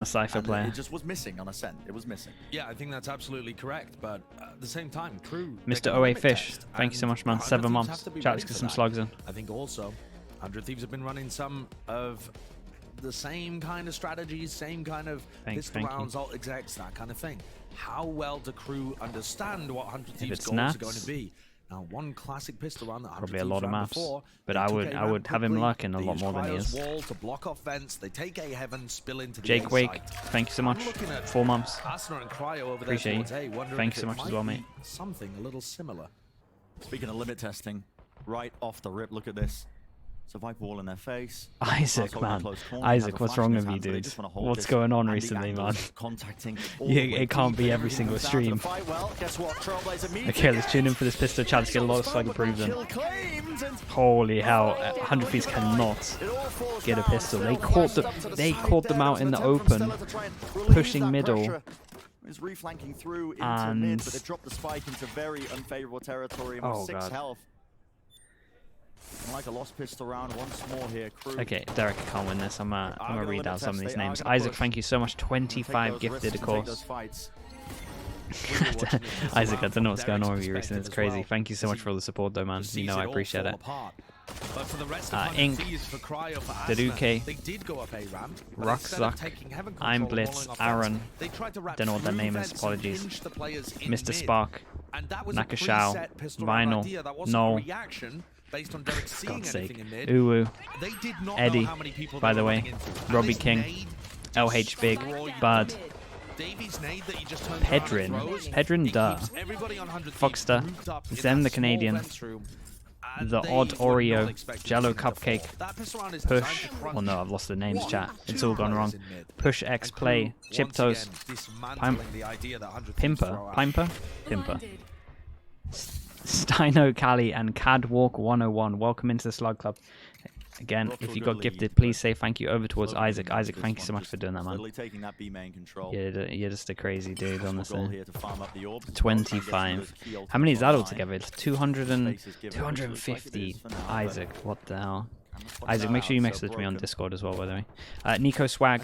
a Cypher player. It just was missing on Ascent. It was missing. Yeah, I think that's absolutely correct. But at the same time, Crew. Mr. OA Fish, thank you so much, man. 7 months. Chat, let's get some slugs in. I think also, 100 Thieves have been running some of the same kind of strategies, same kind of pistol rounds, alt execs, that kind of thing. How well do Crew understand what 100 Thieves goals are going to be? Now, one classic pistol round that probably a lot of maps, but I would have him lurking a lot more than he is. Wall to block off vents. They take A heaven, spill into the Jake Wake, thank you so much. 4 months. Asner and Cryo over Appreciate there you. Thank you so much as well, mate. Something a little similar. Speaking of limit testing, right off the rip, look at this. So Viper wall in their face. Isaac, man. Isaac, what's wrong with you, dude? What's going on recently, man? It can't be every single stream. Okay, let's tune in for this pistol chat to get a lot of slug approved in. Holy hell, 100 Thieves cannot get a pistol. They caught them out in the open, pushing middle. Is reflanking through into and mid, but they dropped the spike into very unfavorable territory with 6 health. Like a lost pistol round once more here, Crew. Okay, Derek, I can't win this. I'm gonna read out some of these names. Isaac, thank you so much. 25 gifted, of course. Isaac, I don't know what's going on with you recently. It's crazy. Thank you so much for all the support, though, man. You know I appreciate it. Ink, Daduke, Ruckzuck, I'm Blitz, Aaron, don't know what that name is, apologies, Mr. Spark, Nakashao, Vinyl, Noel, God's sake, Uwu, Eddie, by the way, Robbie King, LH Big, Bud, Pedrin Duh, Foxter, Zen the Canadian, The Odd Oreo, Jello Cupcake, Push, oh no, I've lost the names, chat, it's all gone wrong, Push X Play, Chiptos, Pimper, Steino Cali, and Cadwalk 101. Welcome into the Slug Club. Again, if you got gifted, please say thank you over towards Isaac. Isaac, thank you so much for doing that, man. You're just a crazy dude, honestly. 25. How many is that altogether? It's 250. Isaac, what the hell? Isaac, make sure you message me on Discord as well, by the way. Nico Swag,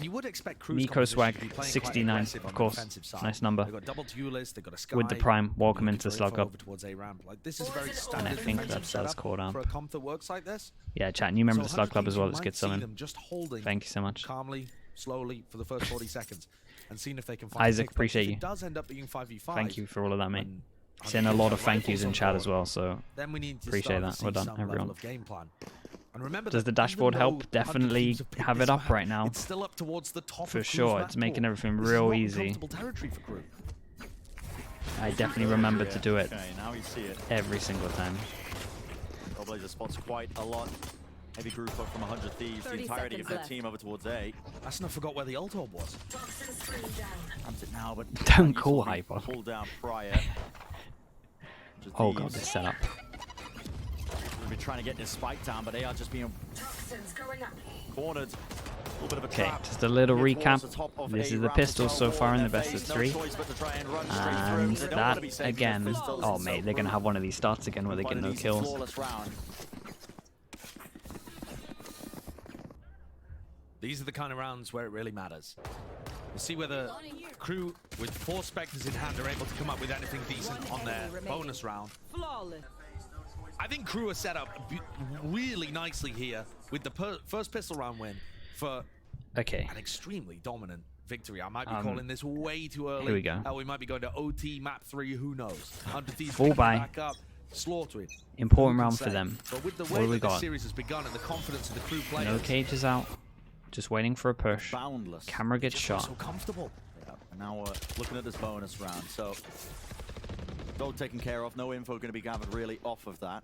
69, of course. Nice number. With the Prime, welcome into the Slug Club. And I think that's called out. Yeah, chat, new member of the Slug Club as well. Let's get some in. Thank you so much. Isaac, appreciate you. Thank you for all of that, mate. Send a lot of thank yous in chat as well, so appreciate that. Well done, everyone. Does the dashboard help? Definitely have it up right now. For sure, it's making everything real easy. I definitely remember to do it every single time. Trailblazer spots quite a lot. Heavy group up from 100 Thieves, the entirety of their team over towards A. That's not forgot where the ult orb was. It now, but don't call Hyper. Pull down prior. Oh god, this setup. We've been trying to get this spike down, but they are just being cornered. Okay, just a little recap. This is the pistols so far in the best of 3. And that again. Oh mate, they're gonna have one of these starts again where they get no kills. These are the kind of rounds where it really matters. We'll see whether Crew with 4 Spectres in hand are able to come up with anything decent on their bonus round. I think Crew are set up really nicely here with the first pistol round win for an extremely dominant victory. I might be calling this way too early. Here we go. We might be going to OT map 3, who knows. Full buy. Back up, slaughtering. Important round for them. But with the what way do we that the got? series has begun and the confidence of the Crew players. No cages out. Just waiting for a push. Boundless. Camera gets shot. So comfortable. Yeah, and now we're looking at this bonus round. So, goal taken care of. No info going to be gathered really off of that.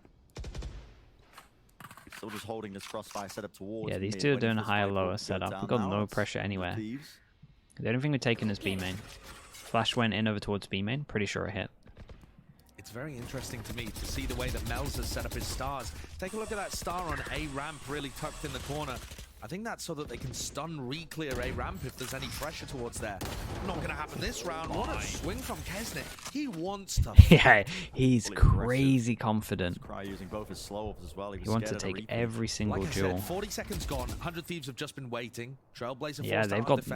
Still just holding this crossfire setup towards. Yeah, these two are doing a higher lower setup. We've got no pressure anywhere. The only thing we're taking is B main. Flash went in over towards B main. Pretty sure it hit. It's very interesting to me to see the way that Melz has set up his stars. Take a look at that star on A ramp, really tucked in the corner. I think that's so that they can stun re-clear A ramp if there's any pressure towards there. Not going to happen this round. What a swing from Kesnet. He wants to. Yeah, he's crazy confident. Cry using both his slow ups as well. He wants to take every single like I duel. said, 40 seconds gone. 100 Thieves have just been waiting. Trailblazer Yeah, they've got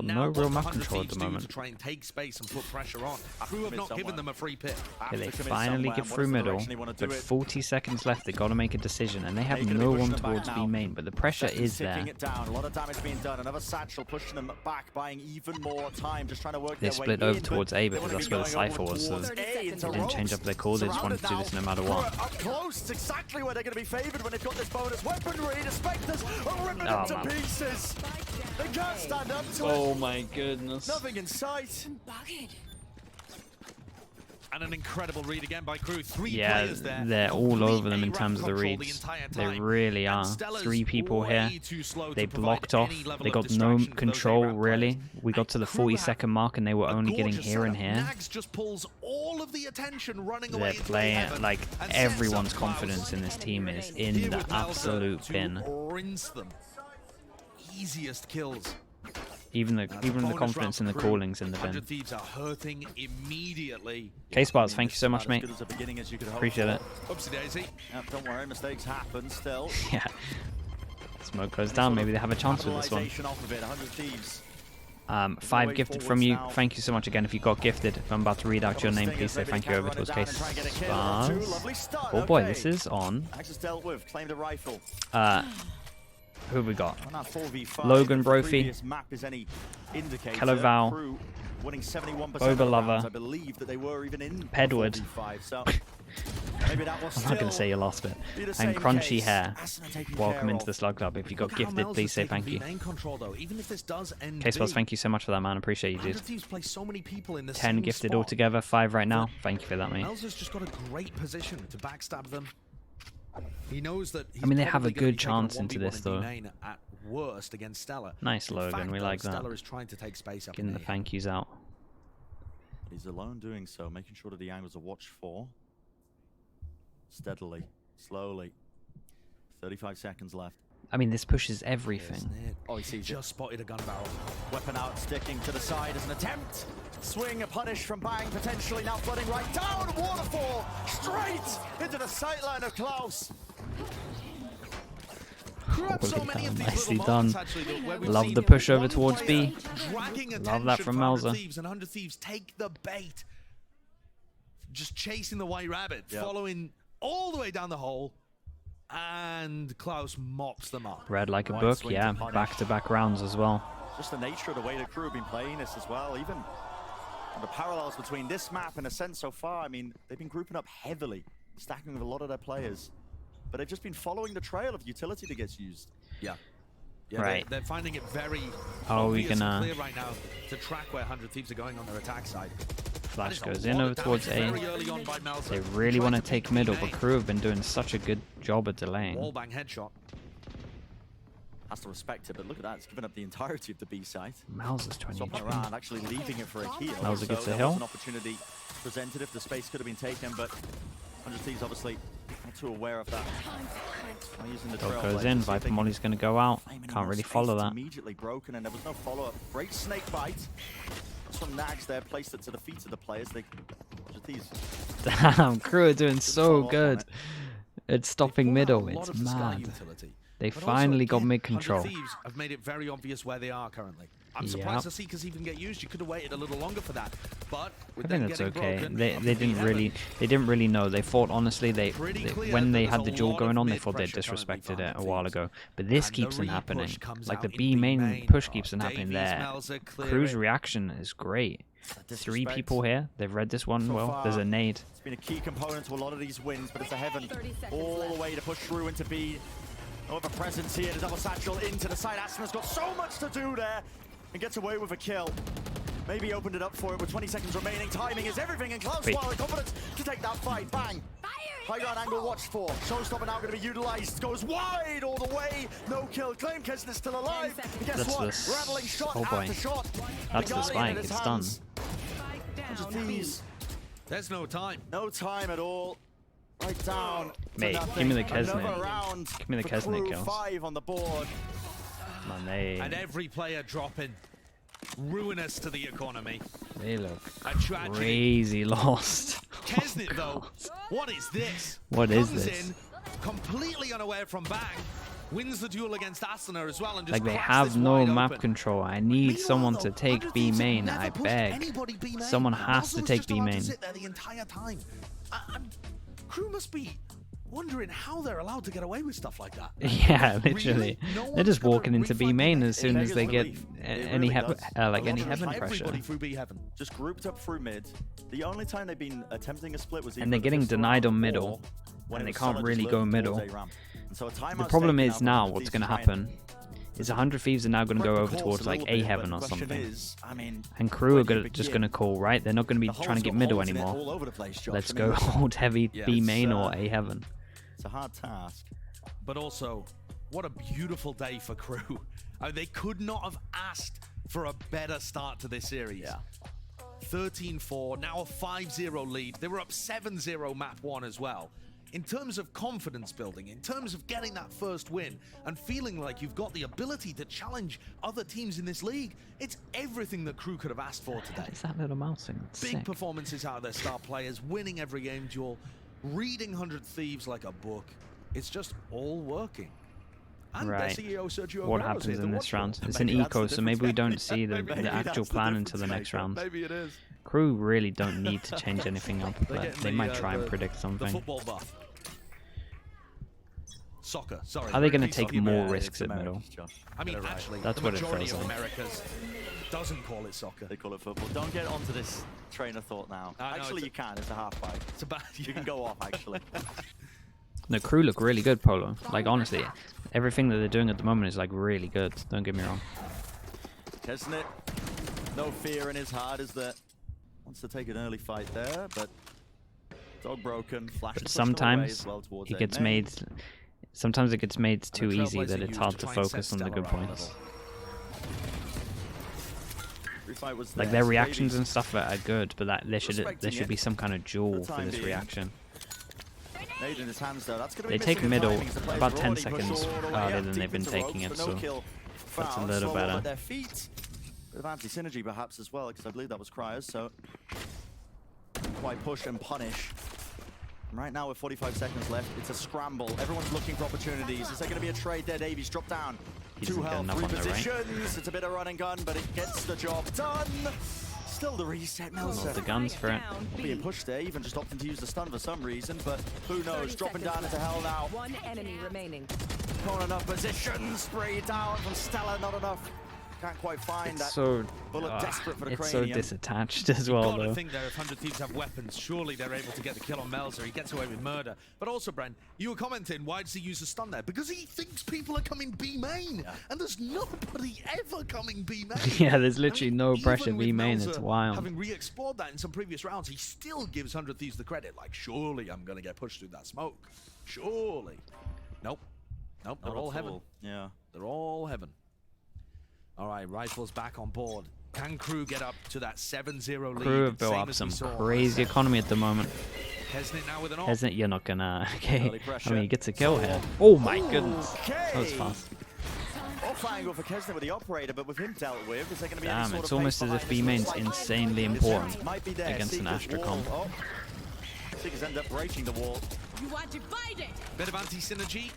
no real map control at the moment. To try and take space and put pressure on. Crew have not given them a free pick. Okay, they finally get through middle, but 40 seconds left. They got to make a decision, and they have no one towards B main. But the pressure is there. It down. A lot of damage being done. Another satchel pushing them back, buying even more time, just trying to work They their way split over in, towards A because that's where the Cypher was, so they didn't change up their call. They just wanted to do this no matter what. Up close, it's exactly where they're going to be favored when they've got this bonus weaponry. The Spectres are ripping them to pieces. They can't stand up to it. Oh my goodness. Nothing in sight. And an incredible read again by Crew. Three Yeah, players there. they're all over them in terms of the reads. They really are. 3 people here. They blocked off. They got no control, really. We got to the 40-second mark, and they were only getting here and here. Nags just pulls all of the attention running They're away into playing, heaven like, and everyone's sets up confidence in this team is in Here the with Melzer absolute to bin. rinse them. Easiest kills. Even the confidence in the callings in the 100 bin. Thieves are hurting immediately. K-Sparks, thank you so much, mate. Appreciate it. Oopsie daisy. Don't worry, mistakes happen still. Yeah. Smoke goes down. Maybe they have a chance with this one. Off of it, 100 Thieves. 5 gifted from you. Thank you so much again. If you got gifted, if I'm about to read out your name, please say thank you over towards K-Sparks. Oh boy, this is on. Axis dealt with, claimed a rifle. Who have we got? On Logan Brophy, Calaval, Boba Lover, I believe that they were even in Pedward. so maybe that was I'm not going to say your last bit. And Crunchy Hair. Welcome into the Slug Club. If you got gifted, please say thank you. K-Sports, thank you so much for that, man. Appreciate you, dude. 10 gifted altogether, 5 right now. Thank you for that, mate. Melzer's just got a great position to backstab them. He knows that I mean, they have a good chance into this, though. At worst against Stellar. Nice, Logan. We like that. Stellar is trying to take space up Getting the thank yous out. He's alone doing so, making sure that the angles are watched for. Steadily, slowly. 35 seconds left. I mean, this pushes everything. Oh, he sees just spotted a gun barrel. Weapon out, sticking to the side as an attempt. Swing, a punish from Bang, potentially now flooding right down. Waterfall, straight into the sightline of Klaus. Nicely done. Love the push over towards B. Love that from Melzer. And 100 Thieves take the bait. Just chasing the white rabbit, following all the way down the hole. And Klaus mops them up. Read like a book, yeah. Back-to-back rounds as well. Just the nature of the way the crew have been playing this as well. Even the parallels between this map and Ascent so far, I mean, they've been grouping up heavily, stacking with a lot of their players. But they've just been following the trail of utility that gets used. Yeah, right. They're finding it very we can clear right now to track where 100 Thieves are going on their attack side. Flash goes in over towards A. They really want to take middle, but crew have been doing such a good job at delaying. Wallbang headshot. Has to respect it, but look at that. It's given up the entirety of the B site. Melzer's 20 Swapping around, actually leaving it for a kill. Melzer gets a there was hill. an opportunity presented if the space could have been taken, but 100 Thieves obviously not too aware of that. Using the Dog goes in. Viper Molly's going to go out. Can't really follow that. Immediately broken, and there was no follow-up. Great snake bite. Some nags there, placed it to the feet of the players. Damn, crew are doing so good. It's stopping middle. It's mad. They finally got mid control. Thieves have made it very obvious where they are currently. I'm surprised the Seekers even get used. You could have waited a little longer for that. But I think that's okay. They didn't really know. They thought honestly when they had the duel going on, they thought they disrespected it a while ago. But this keeps on happening. Like the B main push keeps on happening there. Crew's reaction is great. 3 people here. They've read this one well. There's a nade. It's been a key component to a lot of these wins, but it's a heaven all the way to push through into B. No other presence here. The double satchel into the side. Aston's got so much to do there and gets away with a kill. Maybe opened it up for it with 20 seconds remaining. Timing is everything, and Klaus while the confidence to take that fight. Bang! High ground angle watched for. Showstopper now going to be utilized. Goes wide all the way. No kill. Claim Keston is still alive. And guess what? Rattling shot after shot. That's the spike. It's done. There's no time. No time at all. Right down. Mate, give me the Kesnet. Give me the Kesnet kills. 5 on the board. Man, and every player dropping. Ruinous to the economy. They look A tragedy. crazy lost. Kesnit, though, what is this? What is Comes this? in, completely unaware from Bang, wins the duel against Astana as well, and just Like, they cracks have this no wide map open. control. I need Meanwhile, someone to though, take 100 B Thieves have main. never I pushed beg. anybody B main. Someone has to Nozzle's take just B allowed main. to sit there the entire time. Crew must be wondering how they're allowed to get away with stuff like that. Yeah, literally. Really? No They're just one's walking gonna into B refight main the as soon as they get It any really does. like A any lot of heaven us- pressure. Everybody through B heaven. Just grouped up through mid. The only time they've been attempting a split was And they're getting denied on middle, and they can't really go middle. The problem is now what's going to happen is 100 Thieves are now going to go over towards like A heaven or something. And Crew are just going to call, right? They're not going to be trying to get middle anymore. Let's go hold heavy B main or A heaven. It's a hard task. But also, what a beautiful day for Crew. I mean, they could not have asked for a better start to this series. Yeah. 13-4, now a 5-0 lead. They were up 7-0 map 1 as well. In terms of confidence building, in terms of getting that first win and feeling like you've got the ability to challenge other teams in this league, it's everything that Crew could have asked for today. It's that little mouse thing. It's Big sick. performances out of their star players, winning every game duel, reading 100 Thieves like a book. It's just all working. And their Right. CEO, Sergio What Aguero's happens here to in watch this them. round? It's an Maybe that's eco, the so maybe we difference. don't see the Maybe actual that's the plan into difference, the next Jacob. round. Maybe it is. Crew really don't need to change anything up, They're but getting they the, might try and the- predict The something. football buff. Soccer, sorry. Are they going to Rugby take soccer. more Yeah, risks it's at middle? America's, Josh. I mean, Get it right. actually, That's the what it majority feels of like. Americas doesn't call it soccer. They call it football. Don't get onto this train of thought now. I know, Actually, it's you can. It's a half fight. It's about You can go off, actually. The Crew look really good, Polo. Like, honestly, everything that they're doing at the moment is like really good. Don't get me wrong. Kesnit, no fear in his heart is that wants to take an early fight there, but dog broken, flash. But sometimes it gets made. Sometimes it gets made too the easy that Trailblazer it's used hard to to try and set focus on the Stella good around points. Like Like their reactions and stuff are good, but that there should be some kind of jewel for this reaction. Made in his hands, though. That's gonna They be take missing the middle timings. The players about have 10 already pushed seconds all the way earlier up than deep they've been into taking ropes, it, but no so kill that's a found. little Solo better. at their feet. Bit of anti-synergy perhaps as well, because I believe that was Cryers, so quite push and punish. And right now with 45 seconds left, it's a scramble. Everyone's looking for opportunities. Is there going to be a trade there? Davies dropped down. He 2 doesn't get health, enough on there, right? repositions. It's a bit of run and gun, but it gets the job done. Still the reset, Not the Melzer. guns for it. Being pushed there, even just opting to use the stun for some reason, but who knows? Dropping down into hell now. One enemy remaining. Not enough position. Spray down from Stella, not enough. Can't quite find It's that. so bullet desperate for the it's so cranium. disattached as well, Gotta though. think there, if 100 Thieves have weapons, surely they're able to get the kill on Melzer. He gets away with murder. But also, Bren, you were commenting, why does he use the stun there? Because he thinks people are coming B main, and there's nobody ever coming B main. Yeah, there's literally no Even pressure with B main. Melzer It's wild. Having re-explored that in some previous rounds, he still gives 100 Thieves the credit. Like, surely I'm gonna get pushed through that smoke. Surely. Nope. Nope. They're Not all at heaven. all. Yeah. They're all heaven. All right, Rifles back on board. Can Crew get up to that 7-0 lead? Crew have built same up as some we saw? crazy economy at the moment. Kesnit now with an ult. Isn't it? You're not gonna. Okay. Early pressure. I mean, he gets a kill here. Oh my goodness. That was Okay. fast. Off angle for Kesnit with the operator, but with him dealt with, is there going to be any Damn, sort it's of almost pace as if behind B this? main's Looks like insanely his important hands might be there. against an Seekers Astracom. wall. Oh. Seekers end up breaking the wall. You want to fight it? Bit of anti-synergy.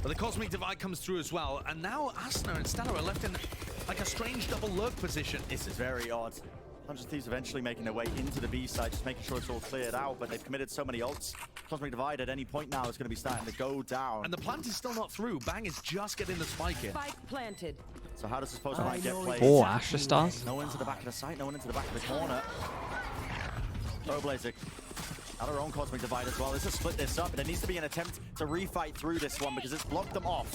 But the Cosmic Divide comes through as well. And now Asner and Stella are left in like a strange double lurk position. This is very odd. 100 Thieves eventually making their way into the B side, just making sure it's all cleared out, but they've committed so many ults. Cosmic Divide at any point now is going to be starting to go down. And the plant is still not through. Bang is just getting the spike in. Spike planted. So how does this post might get played? 4 Astra stars. No one into the back of the site, no one into the back of the corner. Trailblazer at her own Cosmic Divide as well. Let's just split this up, but there needs to be an attempt to refight through this one because it's blocked them off.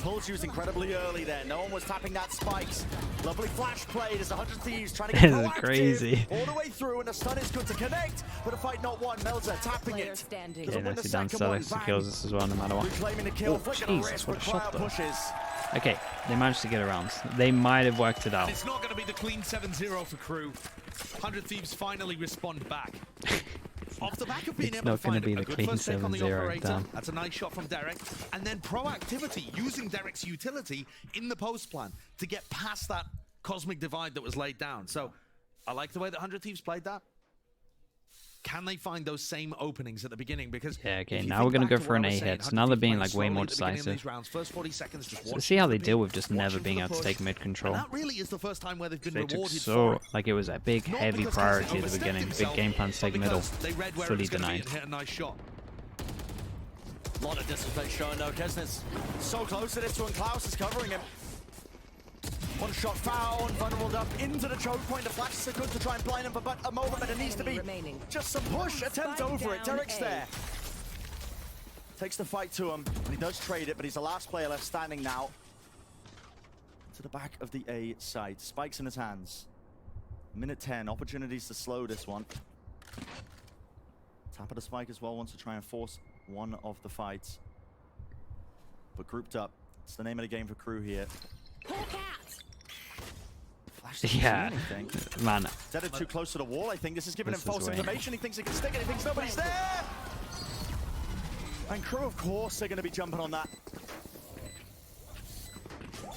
Pulls used incredibly early there. No one was tapping that spikes. Lovely flash play. There's 100 Thieves trying to get This is proactive crazy. all the way through, and the stun is good to connect, but a fight not won. Melzer tapping Player it. standing. Doesn't Yeah, win the nicely done. second one. Stellax Bang. secures this as well, no matter what. Reclaiming the kill, Oh, flick of the Jesus, wrist, what but a shot, Cryo though. pushes. Okay, they managed to get around. They might have worked it out. It's not going to be the clean 7-0 for Crew. 100 Thieves finally respond back. Off the back of being It's able not to gonna find be a the good clean first take on the 7-0, operator. damn. That's a nice shot from Derek. And then proactivity, using Derek's utility in the post plan to get past that cosmic divide that was laid down. So I like the way that 100 Thieves played that. Can they find those same openings at the beginning? Because Yeah, okay, if you now think we're gonna back go to for what an I A was saying, hit. 100 Now they're Thieves being playing like way slowly more at the beginning of decisive. these rounds. First 40 seconds just So watching see how they the deal beat, with just never watching being for able the to take push. mid control. And that really is the first time where they've been They took rewarded for so it. like it was a big Not heavy because priority Cassie at the beginning. overstepped Big game plan to himself, take but middle. because they read where it Fully was gonna be denied. and hit a nice shot. A lot of disrespect shown though. Kesnet's so close to this one. Klaus is covering him. One shot found, vulnerable up into the choke point. The flashes are good to try and blind him, but a moment, but it needs to be just some push. Attempt over it. Derek's there. Takes the fight to him, and he does trade it, but he's the last player left standing now. To the back of the A side. Spikes in his hands. Minute 10, opportunities to slow this one. Tap of the spike as well, wants to try and force one of the fights. But grouped up. It's the name of the game for Crew here. Flash doesn't see Yeah, anything. man. Zed too close to the wall, I think. This is giving him This is false way. information. He thinks he can stick it, he thinks nobody's there! And Crew, of course, they're going to be jumping on that.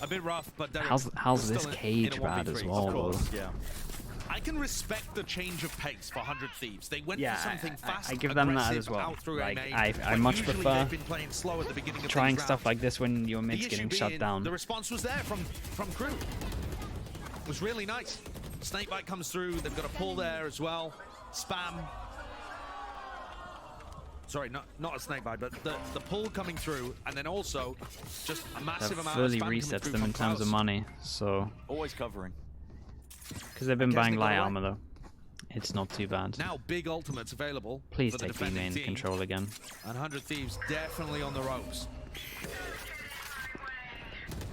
A bit rough, but Derek How's was this still in cage a bad 1v3. as well? Of course, yeah. I can respect the change of pace for 100 Thieves. They went Yeah, for something fast, I give them that aggressive, as well. out through Like, A-main, I when much usually prefer they've been playing slow at the beginning of trying these stuff rounds. like this when your mid's The getting issue shut being, down. The response was there from Crew. It was really nice. Snakebite comes through. They've got a pull there as well. Spam. Sorry, not a snakebite, but the pull coming through, and then also just a massive That amount fully of spam coming resets through them in from terms of Klaus. money, so Always covering. because they've been I guess buying they got light away. armor though, it's not too bad. Now big ultimates available. Please for the take B defending main team. control again. And 100 Thieves definitely on the ropes.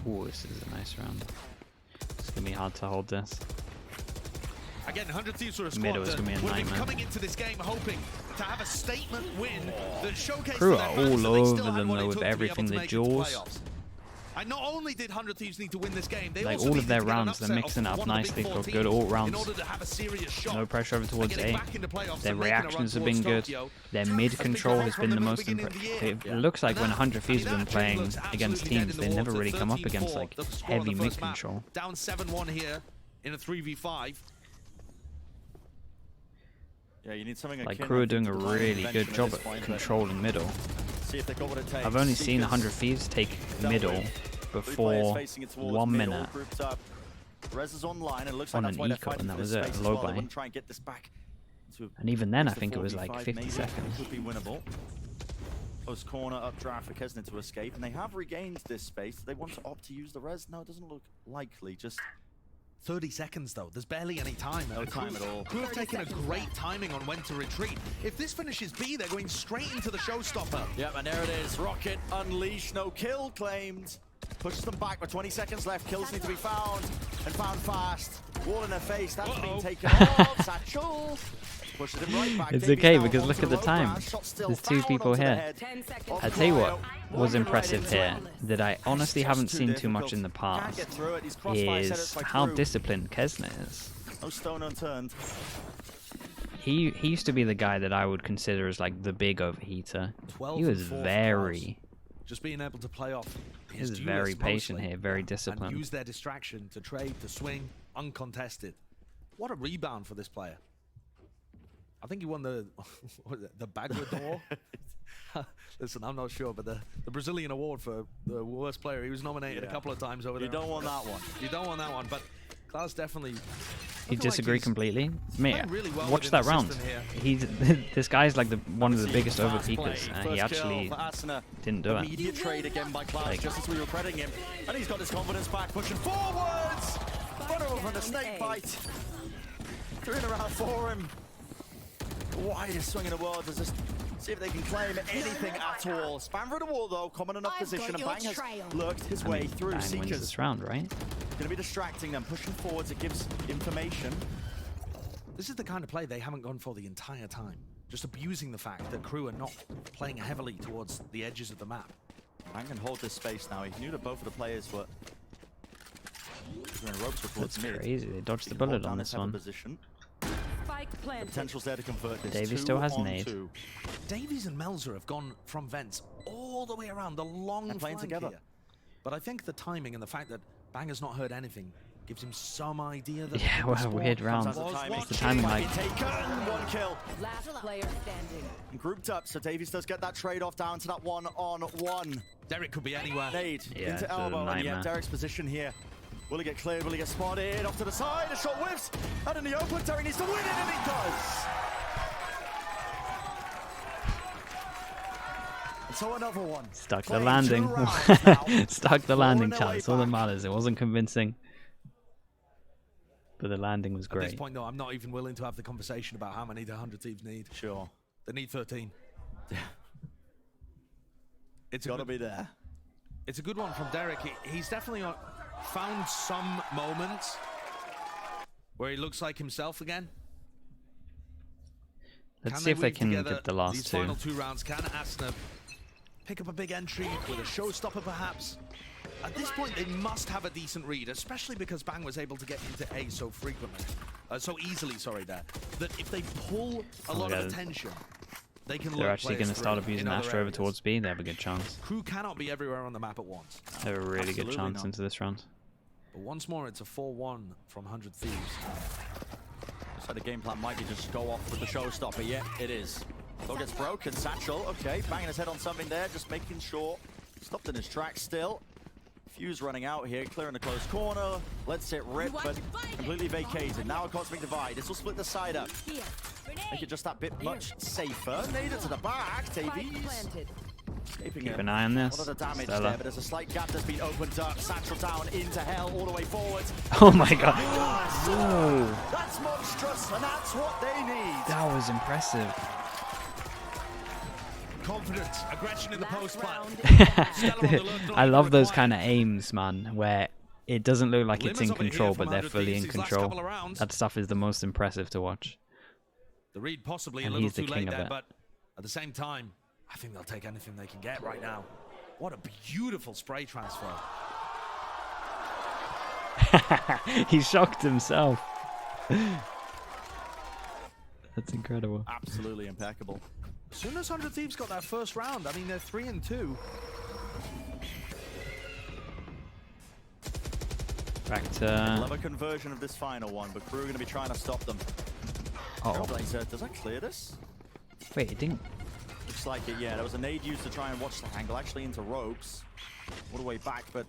Ooh, this is a nice round. It's gonna be hard to hold this. Again, 100 Thieves were a squad Middle is that gonna be a would have been nightmare. coming into this game hoping to have a statement win that showcased Crew to their are fans all that they still over had them what though it with took to be able everything, to the make it to jaws. playoffs. And not only did 100 Thieves need to win this game, they Like also all of needed their to get an rounds, they're upset mixing of up one of the nicely big for four good all teams rounds. in order to have a serious shot. No pressure over and towards getting A. back into playoffs Their and making a run reactions have towards been good. Tokyo. Their mid That's been control going has from been the the most beginning of the impressive. year. It looks like And when that- 100 Thieves I have mean, been that trend playing looks against absolutely dead teams, in they the never water. really come up 13-4, against like the score on heavy the mid first map. control. Down 7-1 here in a 3v5. Yeah, you need something Like akin, Crew I are doing think, a to divine really intervention good job this at point, but controlling middle. See if they got what it takes. I've only seen Seekers 100 Thieves take dealt middle with. Three players before facing it towards 1 mid, all minute. grouped up. Rez is online, and it looks On like that's an why they're eco, fighting and that for was this it, space as low well. They buy. want to try and get this back into And even then, I the think it was like 4v5 50 maybe. seconds. It could be winnable. Close corner updraft for Kesnet to escape, and they have regained this space. They want to opt to use the res. No, it doesn't look likely. Just 30 seconds though, there's barely any time. No time at all. Crew have taken a great timing on when to retreat. If this finishes B, they're going straight into the showstopper. yep, and there it is. Rocket unleashed. No kill claimed. Pushes them back with 20 seconds left. Kills need to be found, and found fast. Wall in their face. That's been taken off. Satchel pushes him right back. It's Davies okay now because onto look at the low time. ground. Shot still There's 2 found people onto the here. head 10 seconds. of I tell you what Cryo. was Walking impressive right into here it. that I honestly It's haven't just seen too too much difficult. in the Can't past get through it. These crossfire setups is by how Crew. disciplined Kesnet is. No stone unturned. He used to be the guy that I would consider as like the big overheater. 12 He was and 4 for very, Just being able to play off. he his was very duelists patient mostly, here, very and disciplined. use their distraction to trade, to swing, uncontested. What a rebound for this player. I think he won the what is it, the Bagua d'Or. Listen, I'm not sure, but the Brazilian award for the worst player, he was nominated a Yeah. couple of times over there. You don't want that one. You don't want that one, but Klaus definitely. You looking disagree like he's completely? Mate, playing really well watch within that the round. system here. He's this guy's like one of the See biggest fast overpeakers, play. and he First actually kill for Asuna. didn't do it. Immediate trade again by Klaus, Like- just as we were crediting him. And he's got his confidence back, pushing forwards! Vulnerable from the snake bite. Turning around for him. Widest swing in the world. Let's just see if they can claim anything at all. Spam through the wall though, common enough I've position, got and your Bang has trail. lurked his I way mean, through. Bang wins Seekers this round, right? gonna be distracting them, pushing forwards. It gives information. This is the kind of play they haven't gone for the entire time. Just abusing the fact that Crew are not playing heavily towards the edges of the map. Bang can hold this space now. He knew that both of the players were doing ropes towards That's mid. crazy. They dodged the He can hold bullet down on his this head one. position. Spike Spike The planted. potential's there to convert this. Davey still has 2 on nade. 2. Davies and Melzer have gone from vents all the way around the long They're playing flank together. here. But I think the timing and the fact that Bang has not heard anything gives him some idea that Yeah, well, weird round. Comes out the timing. What's the timing Might like? be taken. 1 kill. Last player standing. Grouped up, so Davies does get that trade-off down to that 1-on-1. Derek could be anywhere. Nade Yeah, into it's a elbow, and nightmare. yeah, Derek's position here. Will he get cleared? Will he get spotted? Off to the side, a shot whiffs. Out in the open, Derek needs to win it, and he does. And so another one. Stuck the Playing landing. 2 rounds now. Stuck the landing, Clawing their chat. way That's all that back. matters. It wasn't convincing. But the landing was At this great. point, though, I'm not even willing to have the conversation about how many the 100 Thieves need. Sure. They need 13. It's Gotta be there. It's a good one from Derek. He's definitely found some moments where he looks like himself again. Let's see if they weave can together get the last these two. final 2 rounds? Can Asna pick up a big entry with a showstopper, perhaps? At this point, they must have a decent read, especially because Bang was able to get into A so frequently, so easily. Sorry, there. That if they pull a lot of attention, they can. They're actually going to start abusing Astra Astra over towards B. They have a good chance. Crew cannot be everywhere on the map at once. They have a really good Absolutely chance not. into this round. But once more, it's a 4-1 from 100 Thieves. So the game plan might be just go off with the showstopper. Yeah, it is. Dog gets broken. Satchel, okay, banging his head on something there, just making sure. Stopped in his tracks still. Fuse running out here, clearing the close corner. Lets it rip, but completely vacated. Now a Cosmic Divide. This will split the side up. Make it just that bit much safer. Made it to the back. Spike Davies. planted. Keep an eye on this. A lot of the damage Stella. there, but there's a slight gap that's been opened up. Satchel down into hell all the way forward. Oh my god. Whoa. That's monstrous, and that's what they need. That was impressive. Confidence, aggression in the post plant. I love those kind of aims, man, where it doesn't look like it's in control, but they're fully in control. That stuff is the most impressive to watch. The read possibly a And little he's the too king late of there, it. but at the same time, I think they'll take anything they can get right now. What a beautiful spray transfer. He shocked himself. That's incredible. Absolutely impeccable. As soon as 100 Thieves got that first round, I mean, they're 3-2. Back to... Love a conversion of this final one, but Crew are going to be trying to stop them. Oh, Trailblazer, does that clear this? wait, it didn't... Looks like it, yeah. There was a nade used to try and watch the angle, actually into ropes. All the way back, but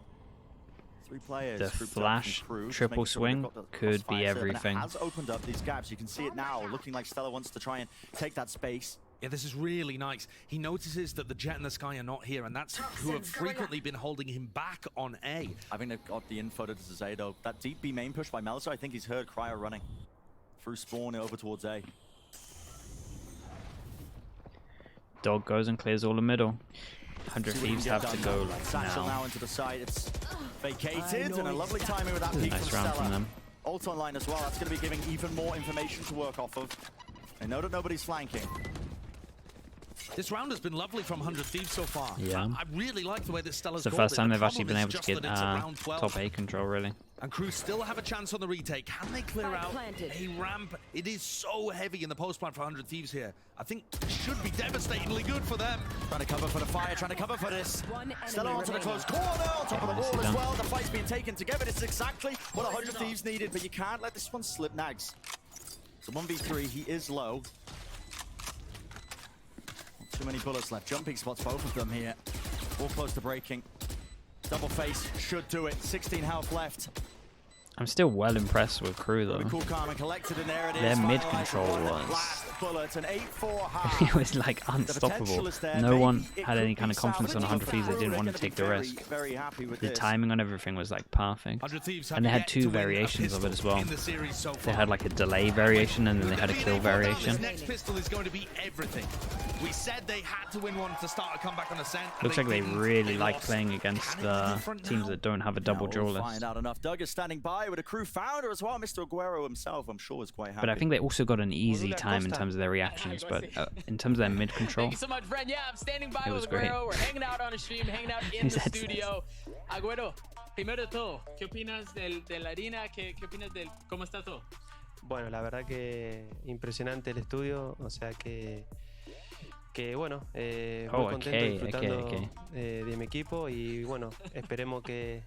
3 players. The grouped up from flash Crew, just triple making sure they've swing got the could be crossfire set, everything. And it has opened up these gaps. You can see it now, looking like Stella wants to try and take that space. Yeah, this is really nice. He notices that the Jet and the Sky are not here, and that's who have frequently been holding him back on A. I think they've got the info to say, though. That deep B main push by Melzer, I think he's heard Cryo running through spawn over towards A. Dog goes and clears all the middle. 100 See what he Thieves can have get to done. go like Satchel now. now into the side. It's vacated, and a lovely timing with that This is a peek nice from round Stella. from them. Ult online as well. That's going to be giving even more information to work off of. They know that nobody's flanking. This round has been lovely from 100 Thieves so far. Yeah. I really like the way this Stella's It's the got first it. time The they've actually been problem able is to just get that it's around 12. top A control, really. And Crew still have a chance on the retake. Can they clear Spike out planted. a ramp? It is so heavy in the post plant for 100 Thieves here. I think it should be devastatingly good for them. Trying to cover for the fire, trying to cover for this. One Stella enemy onto the remaining. close corner, on top of the nicely wall as done. well. The fight's being taken together. This is exactly what 100 Thieves needed, but you can't let this one slip, Nags. So 1v3, he is low. Not too many bullets left. Jumping spots, both of them here. All close to breaking. Double face should do it. 16 health left. I'm still well impressed with Crew, Really though. cool, calm and collected, and there it is. Their mid Finalized control with was- last bullet, an 8-4 half. It was like unstoppable. potential is there. No Maybe one it had any could kind be of confidence on salvageable 100 Thieves. They for didn't Crew. want They're to gonna take be the very, risk. Very happy with The this. timing on everything was like perfect. 100 Thieves have And they had yet 2 to win a variations of it as pistol well. in the series so They far. had like a delay variation and then they had a kill variation. This next pistol is going to be everything. We said they had to win one to start a comeback on Ascent. and Looks like they didn't. really They like lost. playing against Can it be different teams now? that don't have a double Now draw we'll list. find out enough. Doug is standing by with a Crew founder as well. Mr. Aguero himself, I'm sure, is quite happy. But I think they also got an easy time in terms of their reactions. But in terms of their mid control, Thank you so much, friend. Yeah, I'm standing by It was with great. Aguero. We're hanging out on the stream, hanging out in He the said so. studio. Aguero, primero de todo, ¿qué opinas de la harina? ¿Qué opinas del cómo está todo? Bueno, la verdad que impresionante el estudio, o sea que bueno, muy contento disfrutando de mi equipo y bueno, esperemos que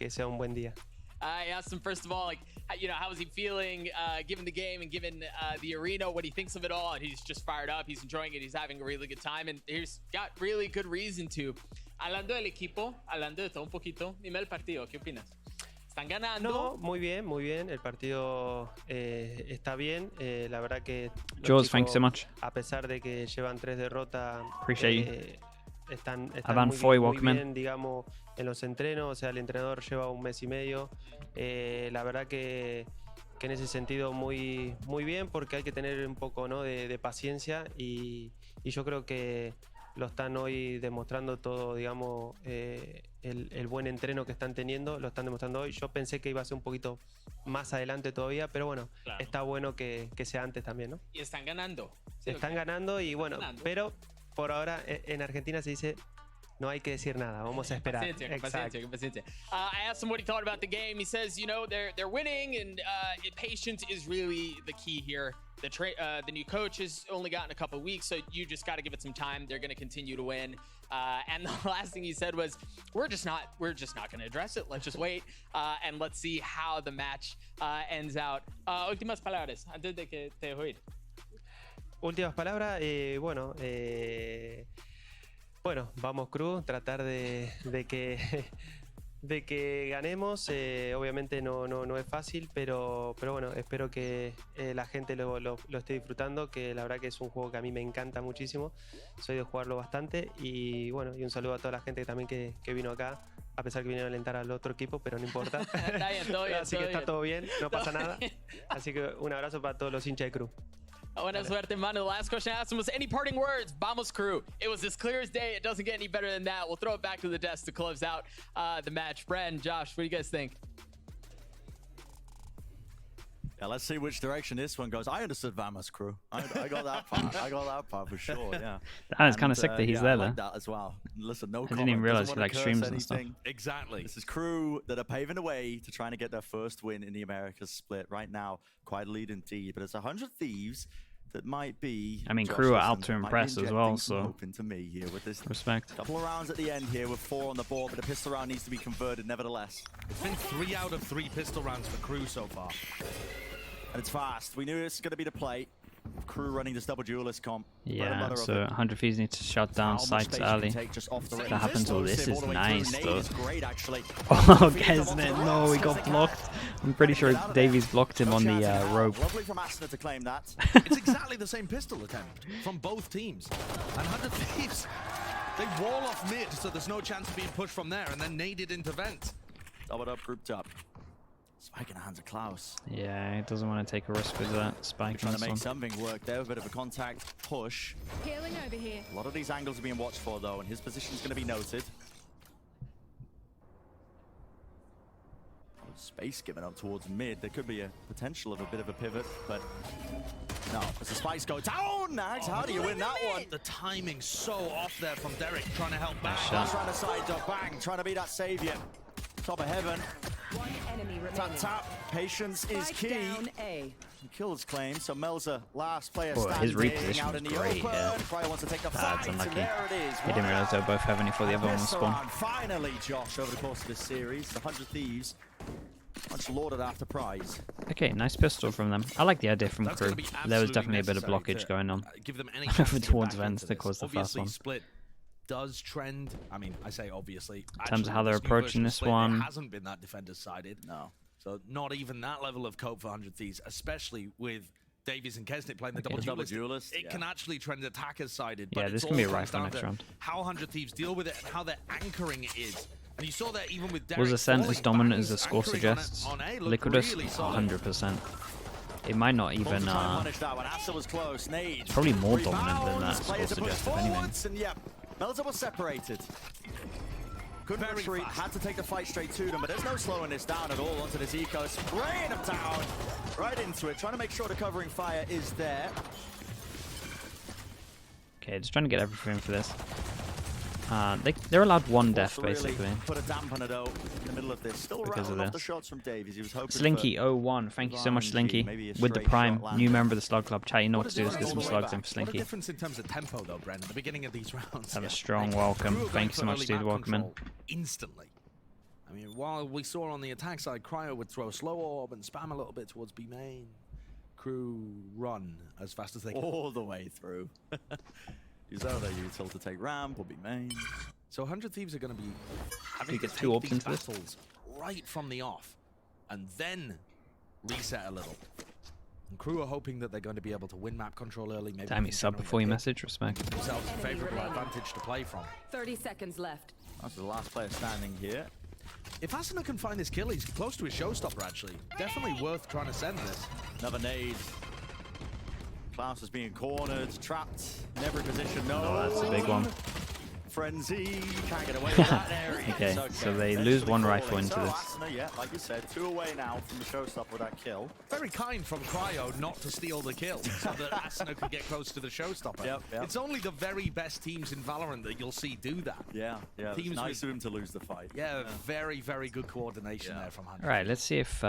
sea un buen día. I asked him first of all, like, you know, how is he feeling given the game and given the arena, what he thinks of it all, and he's just fired up, he's enjoying it, he's having a really good time, and he's got really good reason to. Hablando del equipo, hablando de todo un poquito, dime el partido, ¿qué opinas? ¿Están ganando? No, muy bien, el partido está bien, la verdad que Jaws, thank you so much. A pesar de que llevan 3 derrotas, Appreciate están muy bien, digamos, en los entrenos, o sea, el entrenador lleva un mes y medio, la verdad que en ese sentido muy bien, porque hay que tener un poco, ¿no?, de paciencia y yo creo que lo están hoy demostrando todo, digamos, el buen entreno que están teniendo, lo están demostrando hoy. Yo pensé que iba a ser un poquito más adelante todavía, pero bueno, claro, está bueno que sea antes también, ¿no? Y están ganando. Están ganando y bueno, pero por ahora en Argentina se dice no hay que decir nada, vamos a esperar. Paciencia. I asked him what he thought about the game. He says, you know, they're winning, and patience is really the key here. The new coach has only gotten a couple of weeks, so you just got to give it some time. They're going to continue to win. And the last thing he said was, we're just not going to address it. Let's just wait and let's see how the match ends out. Últimas palabras antes de que te dejo ir. Últimas palabras, bueno, vamos Cruz, tratar de que ganemos, obviamente no es fácil, pero bueno, espero que la gente lo esté disfrutando, que la verdad que es un juego que a mí me encanta muchísimo, soy de jugarlo bastante y bueno, y un saludo a toda la gente también que vino acá, a pesar que vinieron a alentar al otro equipo, pero no importa. Está bien, todo bien, así que está todo bien, no pasa nada, así que un abrazo para todos los hinchas de Cruz. Buena suerte, man. The last question I asked him was, any parting words? Vamos, Crew. It was as clear as day. It doesn't get any better than that. We'll throw it back to the desk to close out the match. Bren, Josh, what do you guys think? Yeah, let's see which direction this one goes. I understood Vamos, Crew. I got that part. I got that part for sure, yeah. It's kind of sick that he's there, I like that as well. Listen, no I didn't even realize he like streams and stuff. Exactly. This is Crew that are paving the way to trying to get their first win in the Americas split. Right now, quite a lead indeed, but it's 100 Thieves that might be. I mean, Crew are out to impress as well, so open to me here with this respect. Couple of rounds at the end here with 4 on the board, but the pistol round needs to be converted nevertheless. It's been 3 out of 3 pistol rounds for Crew so far. And it's fast. We knew this was going to be the play. Crew running this double duelist comp. Yeah, so 100 Thieves need to shut down sites early. That happens. Oh, this is nice though. Oh, Kesnet, no, we got blocked. I'm pretty sure Davies blocked him on the rope. Lovely from Asuna to claim that. It's exactly the same pistol attempt from both teams. And 100 Thieves, they wall off mid, so there's no chance of being pushed from there, and then naded into vent. Doubled up, grouped up. Spike in the hands of Klaus. Yeah, he doesn't want to take a risk with that spike. Trying to make something work there, a bit of a contact push. Healing over here. A lot of these angles are being watched for though, and his position is going to be noted. Space given up towards mid. There could be a potential of a bit of a pivot, but no. As the spikes go down, Nags, how do you win that one? The timing's so off there from Derek, trying to help back. That's around the side, bang, trying to be that savior. Top of heaven. One enemy remaining. Tap. Patience is key. Down A. He kills claim, so Melza, last player Boy, his standing out reposition in was the great, open. yeah. Probably wants to take the That's fight, unlucky. and there it is. He didn't realize they were both heavy before the other one was spawned. Finally, Josh, over the course of this series, the 100 Thieves, much lauded after prize. Okay, nice pistol from them. I like the idea from Crew. There was definitely a bit of blockage going on. Give them any Over towards Vents to cause the first one. Split does trend. I mean, I say obviously. In terms of how they're approaching this one, it hasn't been that defender sided. No. So not even that level of cope for 100 Thieves, especially with Davies and Kesnet playing the double duelist. It can actually trend attackers sided. Yeah, but this can be right for next round. How 100 Thieves deal with it and how their anchoring is. And you saw that even with Derek. Was Ascent as dominant as the score suggests? Liquidus, 100%. It might not even. It's probably more dominant than that score suggests, if anything. And yeah, Melza was separated. Couldn't retreat, had to take the fight straight to them, but there's no slowing this down at all onto this eco. Spraying them down, right into it, trying to make sure the covering fire is there. Okay, just trying to get everything for this. They're allowed one death Really basically. put a dampener though in the middle of this. Still Because of rattling off the this. shots from Davies. He was hoping Slinky for 01, thank you so much, RNG, Slinky, maybe a with the straight prime, shot new landed. member of the Slug Club. Chat, you know what What to do a is get some difference- slugs in for What a Slinky. difference in terms of tempo, though, Brendan. The beginning of these rounds. Have a yeah. strong Like, welcome. Crew are Thank going you so for much, early dude. map Welcome in. control instantly. I mean, while we saw on the attack side, Cryo would throw a slow orb and spam a little bit towards B main. Crew run as fast as they can. all the way through. Use out their util to take ramp or be main. So 100 Thieves are going to be having You to get take 2 orbs these into this? battles right from the off and then reset a little. And Crew are hoping that they're going to be able to win map control early. Maybe Damn, they you can sub generate before a you pick, message. Respect. give themselves a favorable advantage to play from. 30 seconds left. That's the last player standing here. If Asuna can find this kill, he's close to his showstopper, actually. Definitely worth trying to send this. Another nade. Klaus is being cornered, trapped in every position. No, Oh, that's a big one. Frenzy can't get away with that area. Okay, It's so they Eventually lose one crawling. rifle into So this. Asuna, yeah, like you said, 2 away now from the showstopper with that kill. Very kind from Cryo not to steal the kill so that Asuna could get close to the showstopper. Yep. It's only the very best teams in Valorant that you'll see do that. Yeah, it's Teams nice with- of him to lose the fight. Yeah, very, very good coordination there from Hunter. All right, let's see if.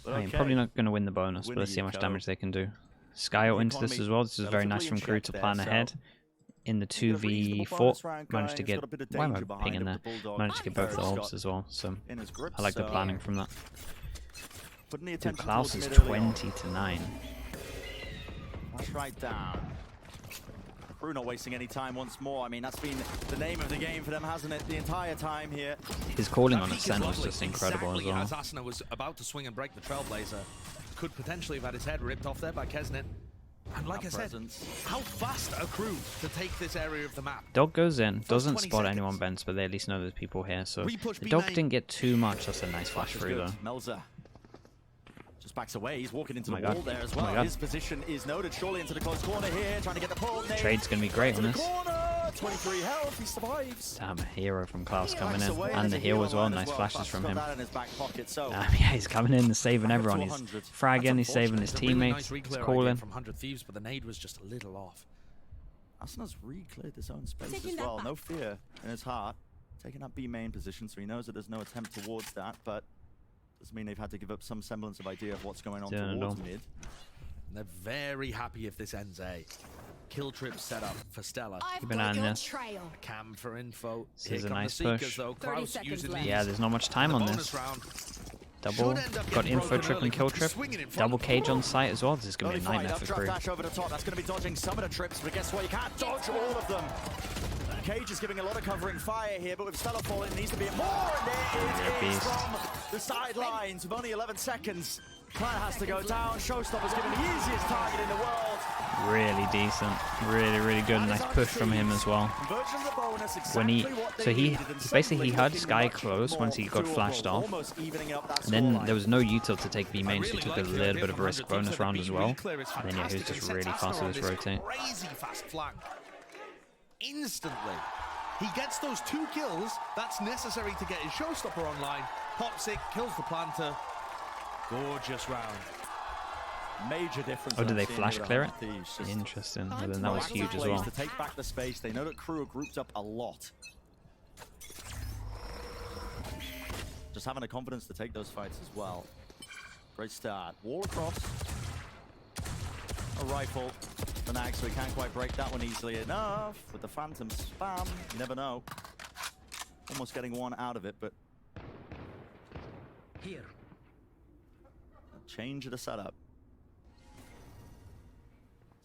But I mean, okay. probably not going to win the bonus, but Winner let's see how much Yuko. damage they can do. Sky out into this economy as well. This is very nice relatively from in Crew check to there, plan so ahead. In the He's got a reasonable 2v4, bonus rank managed to going, he's get. got a bit of Why am I danger behind pinging him, there? the Bulldog. Managed to get both the Barrett's orbs got as well, so in his grip, I like the so planning from that. putting the Dude, attention Klaus towards is mid early on. 20 to 9. That's right down. Crew not wasting any time once more. I mean, that's been the name of the game for them, hasn't it? The entire time here. His calling That on peek is Ascent was lovely. just incredible Exactly as well. as Asuna was about to swing and break the Trailblazer, could potentially have had his head ripped off there by Kesnet. And like I said, Presence. how fast are Crew to take this area of the map? Dog goes in, doesn't 20 spot seconds. anyone bends, but they at least know there's people here. So Repush the B dog main. didn't get too much. That's a nice flash Is through good. though. Melzer just backs away. He's walking into Oh my the God. wall there as Oh my well. God. His position is noted. Surely into the close corner here, trying to get the pull. Nade Trade's going to be great to on the this. corner. 23 health. He survives. Damn, a hero from Klaus coming Backs in. away, And there's the a heal heal as well. line Nice flashes Klaus from got him. that in his back pocket. So Yeah, he's coming in and saving Back up to everyone. He's 100. fragging, That's he's saving his It's a really teammates. nice He's reclear calling. idea from 100 Thieves, but the nade was just a little off. Asuna's re-cleared his own space Taking as that well. back. No fear in his heart. Taking that B main position, so he knows that there's no attempt towards that, but doesn't mean they've had to give up some semblance of idea of what's going on Yeah, towards no. mid. And they're very happy if this ends A. Kill trip set up for Stella. Keep an eye on this. trail. Cam for info. This Here is a come nice the Seekers, push. though. 30 Klaus seconds using left. these Yeah, there's not much time in on the this. bonus round. Double. Should end up Got getting info broken trip early. and kill trip. Swinging in front Double of the cage ball. on site as well. This is going to be a Early fight, nightmare for updraft Crew. dash over the top. That's going to be dodging some of the trips, but guess what? You can't dodge all of them. Cage is giving a lot of cover and fire here, but with Stella falling, it needs to be more. And there it is Beast. from the sidelines with only 11 seconds. Plan has to go down. Showstopper's giving the easiest target in the world. Really decent. Really, really good. Nice push from him as well. Conversion of the bonus, When he, exactly what they so he needed, and basically suddenly he had looking Sky much close more once he got doable, flashed off. almost evening up that And then scoreline. there was no util to take B main, so he Really took like a the little idea bit of a from risk 100 bonus Thieves, round the as well. reclear is And then yeah, he was fantastic just and really sets fast Asuna with on his rotate. Crazy fast flank. Instantly. He gets those 2 kills that's necessary to get his showstopper online. Pops it, kills the planter. Gorgeous round. Major difference. Oh, that did I'm they seeing flash here with clear 100 it? Thieves. Just Interesting. Well, then that was proactive huge as plays well. to take back the space. They know that Crew are grouped up a lot. Just having the confidence to take those fights as well. Great start. Wall across. A rifle. The Nag, so he can't quite break that one easily enough. With the Phantom spam, you never know. Almost getting one out of it, but Here. a change of the setup.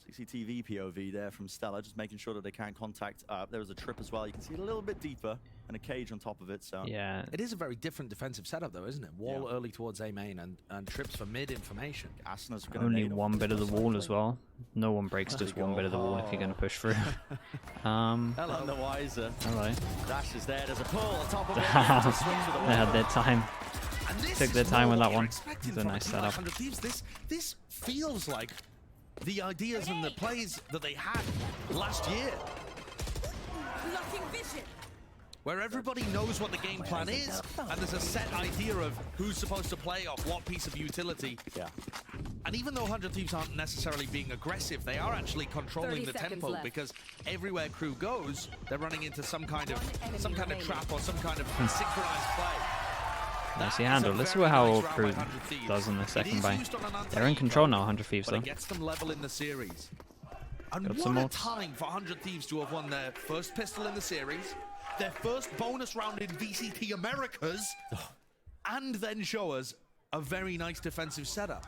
CCTV POV there from Stella, just making sure that they can't contact up. There was a trip as well. You can see it a little bit deeper and a cage on top of it. So Yeah. It is a very different defensive setup, though, isn't it? Wall Yeah. early towards A main and trips for mid information. Asuna's gonna Only nade off one bit of the most wall likely. as well. No one breaks just one bit of the wall if you're going to push through. None the wiser. Hello. Dash is there. There's a pull on top of it. Damn. Switch with the They had wall. their time. And this Took is their time more with what that you're one. expecting It's a from nice team like setup. 100 Thieves. This feels like the ideas and the plays that they had last year, Blocking vision. where everybody knows what the game plan is, and there's a set idea of who's supposed to play off what piece of utility. Yeah. And even though 100 Thieves aren't necessarily being aggressive, they are actually controlling the tempo left. because everywhere Crew goes, they're running into some kind of trap or some kind of synchronized play. Nicely handled. Let's see how Crew does on the second buy. They're in control now, 100 Thieves though. It gets them level in the series. And Got what some a more. time for 100 Thieves to have won their first pistol in the series, their first bonus round in VCT Americas, and then show us a very nice defensive setup.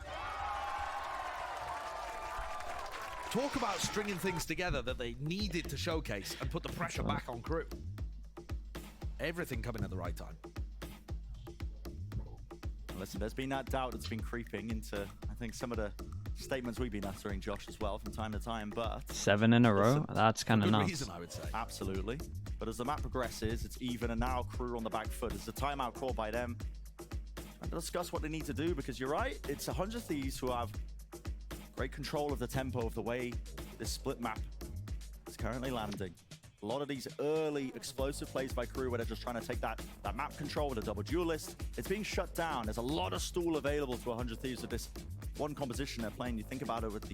Talk about stringing things together that they needed to showcase and put the pressure back on Crew. Everything coming at the right time. Listen, there's been that doubt that's been creeping into, I think, some of the statements we've been uttering, Josh, as well, from time to time, but... 7 in a row? That's kind of Good nuts. reason, I would say. Absolutely. But as the map progresses, it's even, and now Crew on the back foot. It's a timeout call by them. And discuss what they need to do, because you're right, it's 100 Thieves who have great control of the tempo of the way this split map is currently landing. A lot of these early explosive plays by Crew where they're just trying to take that map control with a double duelist, it's being shut down. There's a lot of stall available to 100 Thieves with this one composition they're playing. You think about it with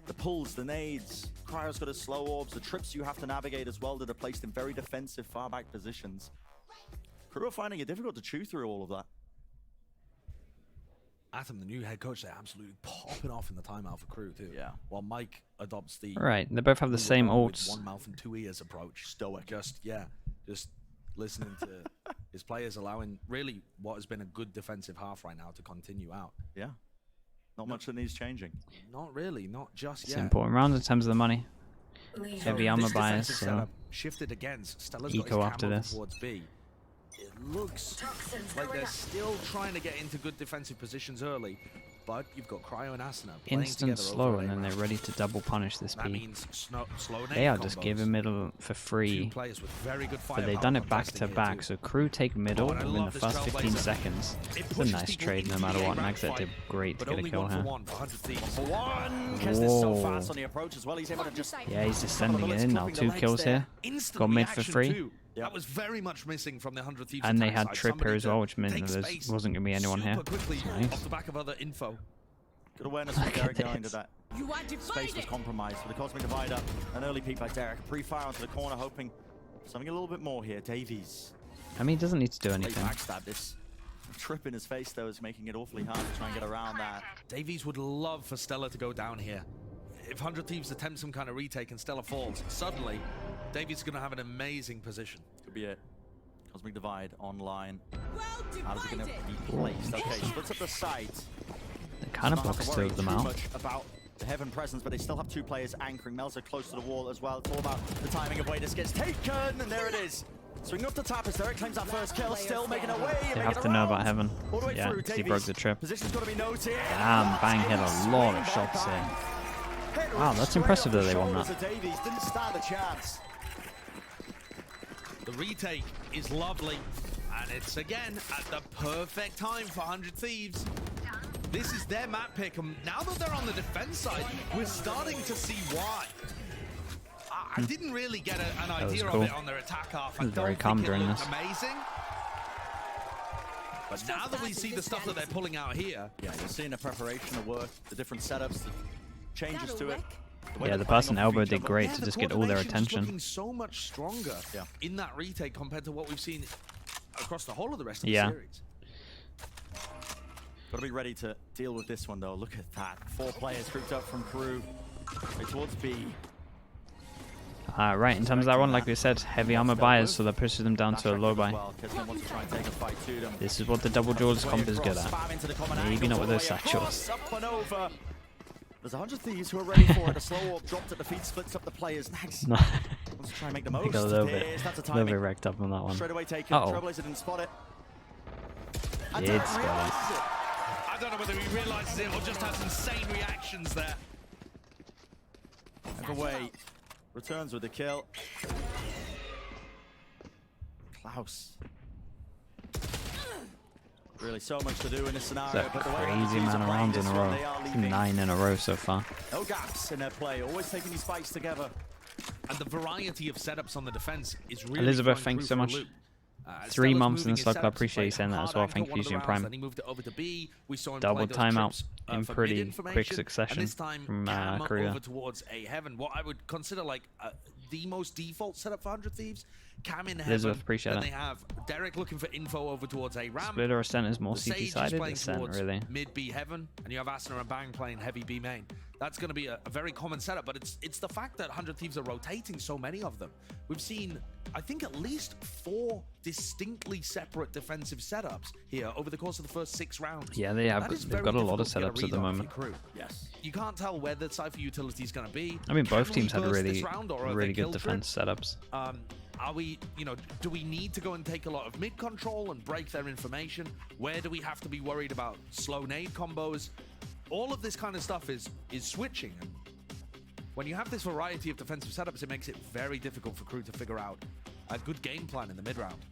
the pulls, the nades, Cryo's got his slow orbs, the trips you have to navigate as well that are placed in very defensive far back positions. Crew are finding it difficult to chew through all of that. Atom, the new head coach, they're absolutely popping off in the timeout for Crew too. Yeah. While Mike adopts the Right, they both have the same ults. one mouth and two ears approach. Stoic. Just listening to his players, allowing really what has been a good defensive half right now to continue out. Yeah. Not much that needs changing. Not really, not just It's yet. an important round in terms of the money. Heavy armor This bias, defensive so setup shifted against Stella's got eco his after camo this. towards B. It looks like they're still trying to get into good defensive positions early, but you've got Cryo and Asuna playing instant together slow, over and then a they're round. ready to double punish this That P. means slow They are just giving middle for Two free, players with very good but they've firepower done it back contesting to here back. too. So Crew take middle Oh, and I within the love this first 15 Trailblazer. seconds. It It's a pushes nice people trade no into matter the what. A-rank Magzet did fight, great to but get a only kill one for here. one for 100 Thieves. One! Kes is so Whoa. fast on the approach as well. He's able to just... Yeah, he's just sending it in now. 2 kills here. Instant Got mid for reaction free. too. That was very much missing from the 100 Thieves And they attack had side. Trip here Somebody as well, to which meant take there space wasn't going to be anyone here. super quickly Nice. off the back of other info. Good awareness from Look at Derek going this. to that. You are Space was divided. compromised for the Cosmic Divider. An early peek by Derek. Pre-fire onto the corner, hoping for something a little bit more here. Davies. I mean, he doesn't need to do Late anything. backstab. This trip in his face, though, is making it awfully hard to try and get around that. Davies would love for Stella to go down here. If 100 Thieves attempt some kind of retake and Stella falls, suddenly Davies is going to have an amazing position. Could be it. Cosmic Divide online. Well How is it going to divided. be placed? Okay, splits up the site. They kind of Not have to box 2 worry of them too out. much about the Heaven presence, but they still have 2 players anchoring. Melzer close to the wall as well. It's all about the timing of where this gets taken, and there it is. Swinging up the tap as Derek claims that first kill, still making a way. They have to know about Heaven. All the way Yeah, through, 'cause he Davies. broke the trip. Position's got to be noted. Damn, Bang hit a lot of shots here. Wow, that's impressive that they won that. Davies didn't stand a chance. The retake is lovely, and it's again at the perfect time for 100 Thieves. This is their map pick, and now that they're on the defense side, we're starting to see why. I didn't really get an was idea cool. of it on their attack half. I was very don't calm think it during looked this. amazing. But now that we see the stuff that they're pulling out here, Yeah, you're seeing the preparation, the work, the different setups, the changes to it. way Yeah, they're the person playing off elbow each did other. great yeah, to the just get all their coordination's attention. looking so much stronger in that retake compared to what we've seen across the whole of the rest of Yeah. the series. Got to be ready to deal with this one, though. Look at that. 4 players grouped up from Crew. Way towards B. Right, in terms of that one, like we said, heavy armor buyers, so that pushes them down to a low buy. Kesman wants to try and take a fight to them. This is what the double jaws comp is good at. Spam into the common Maybe angle, not with all those the way across, satchels. Up and over. There's 100 Thieves who are ready for it. A slow orb dropped at the feet, splits up the players. Nags No, wants to try and make the I most. got a little There's- that's a bit timing. wrecked up on that one. Straight away taken. Uh-oh. Trailblazer didn't spot it. And Did Derek spot it. realizes it. I don't know whether he realizes it or just has insane reactions there. Either way, returns with the kill. Klaus. Really so much to do in this scenario. That's a but the way the crazy Thieves amount are of playing rounds in this a one, row. they are leaving 9 in a row so far. no gaps in their play. Always taking these fights together. And the variety of setups on the defense is really Elizabeth, throwing thanks Crew so for a much. loop. 3 months in the slug club. Appreciate you saying that as well. Thank you for using Prime. Double timeout in pretty quick succession from Korea. Over towards A Heaven, what I would consider like the most default setup for 100 Thieves. Cam in Heaven, appreciate then that. they have Derek looking for info over towards A Ram. Splitter or Center is more CT sided. It's Center really. Mid B Heaven, and you have Asuna and Bang playing heavy B main. That's going to be a very common setup, but it's the fact that 100 Thieves are rotating so many of them. We've seen, I think, at least 4 distinctly separate defensive setups here over the course of the first 6 rounds. Yeah, they've got a lot of setups at the moment. Yes, you can't tell where the Cypher utility is going to be. I mean, both teams had really good defense setups. Are we, do we need to go and take a lot of mid control and break their information? Where do we have to be worried about slow nade combos? All of this kind of stuff is switching. And when you have this variety of defensive setups, it makes it very difficult for Crew to figure out a good game plan in the mid round.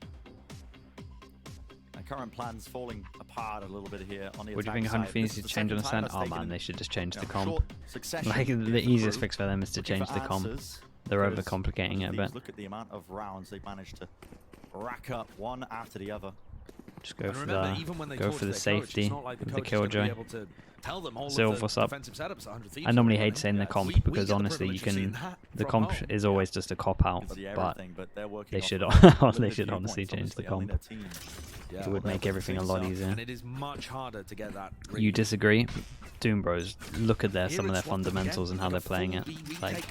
Their current plans falling apart a little bit here on the What do you attack think 100 side. Thieves This should is the change on the second time center? that's Oh man, taken they should just change the short comp. succession Like here the for easiest Crew. fix for them is to Looking change for the comp. answers, They're because overcomplicating it a bit. Look at the amount of rounds they've managed to rack up one after the other. Just go for the safety with the Killjoy. Zilv, what's up? I normally hate saying the comp because honestly, the comp is always just a cop out, but they should honestly change the comp. It would make everything a lot easier. And it is much harder to get that. You disagree? Doom Bros, look at some of their fundamentals and how they're playing it. Like,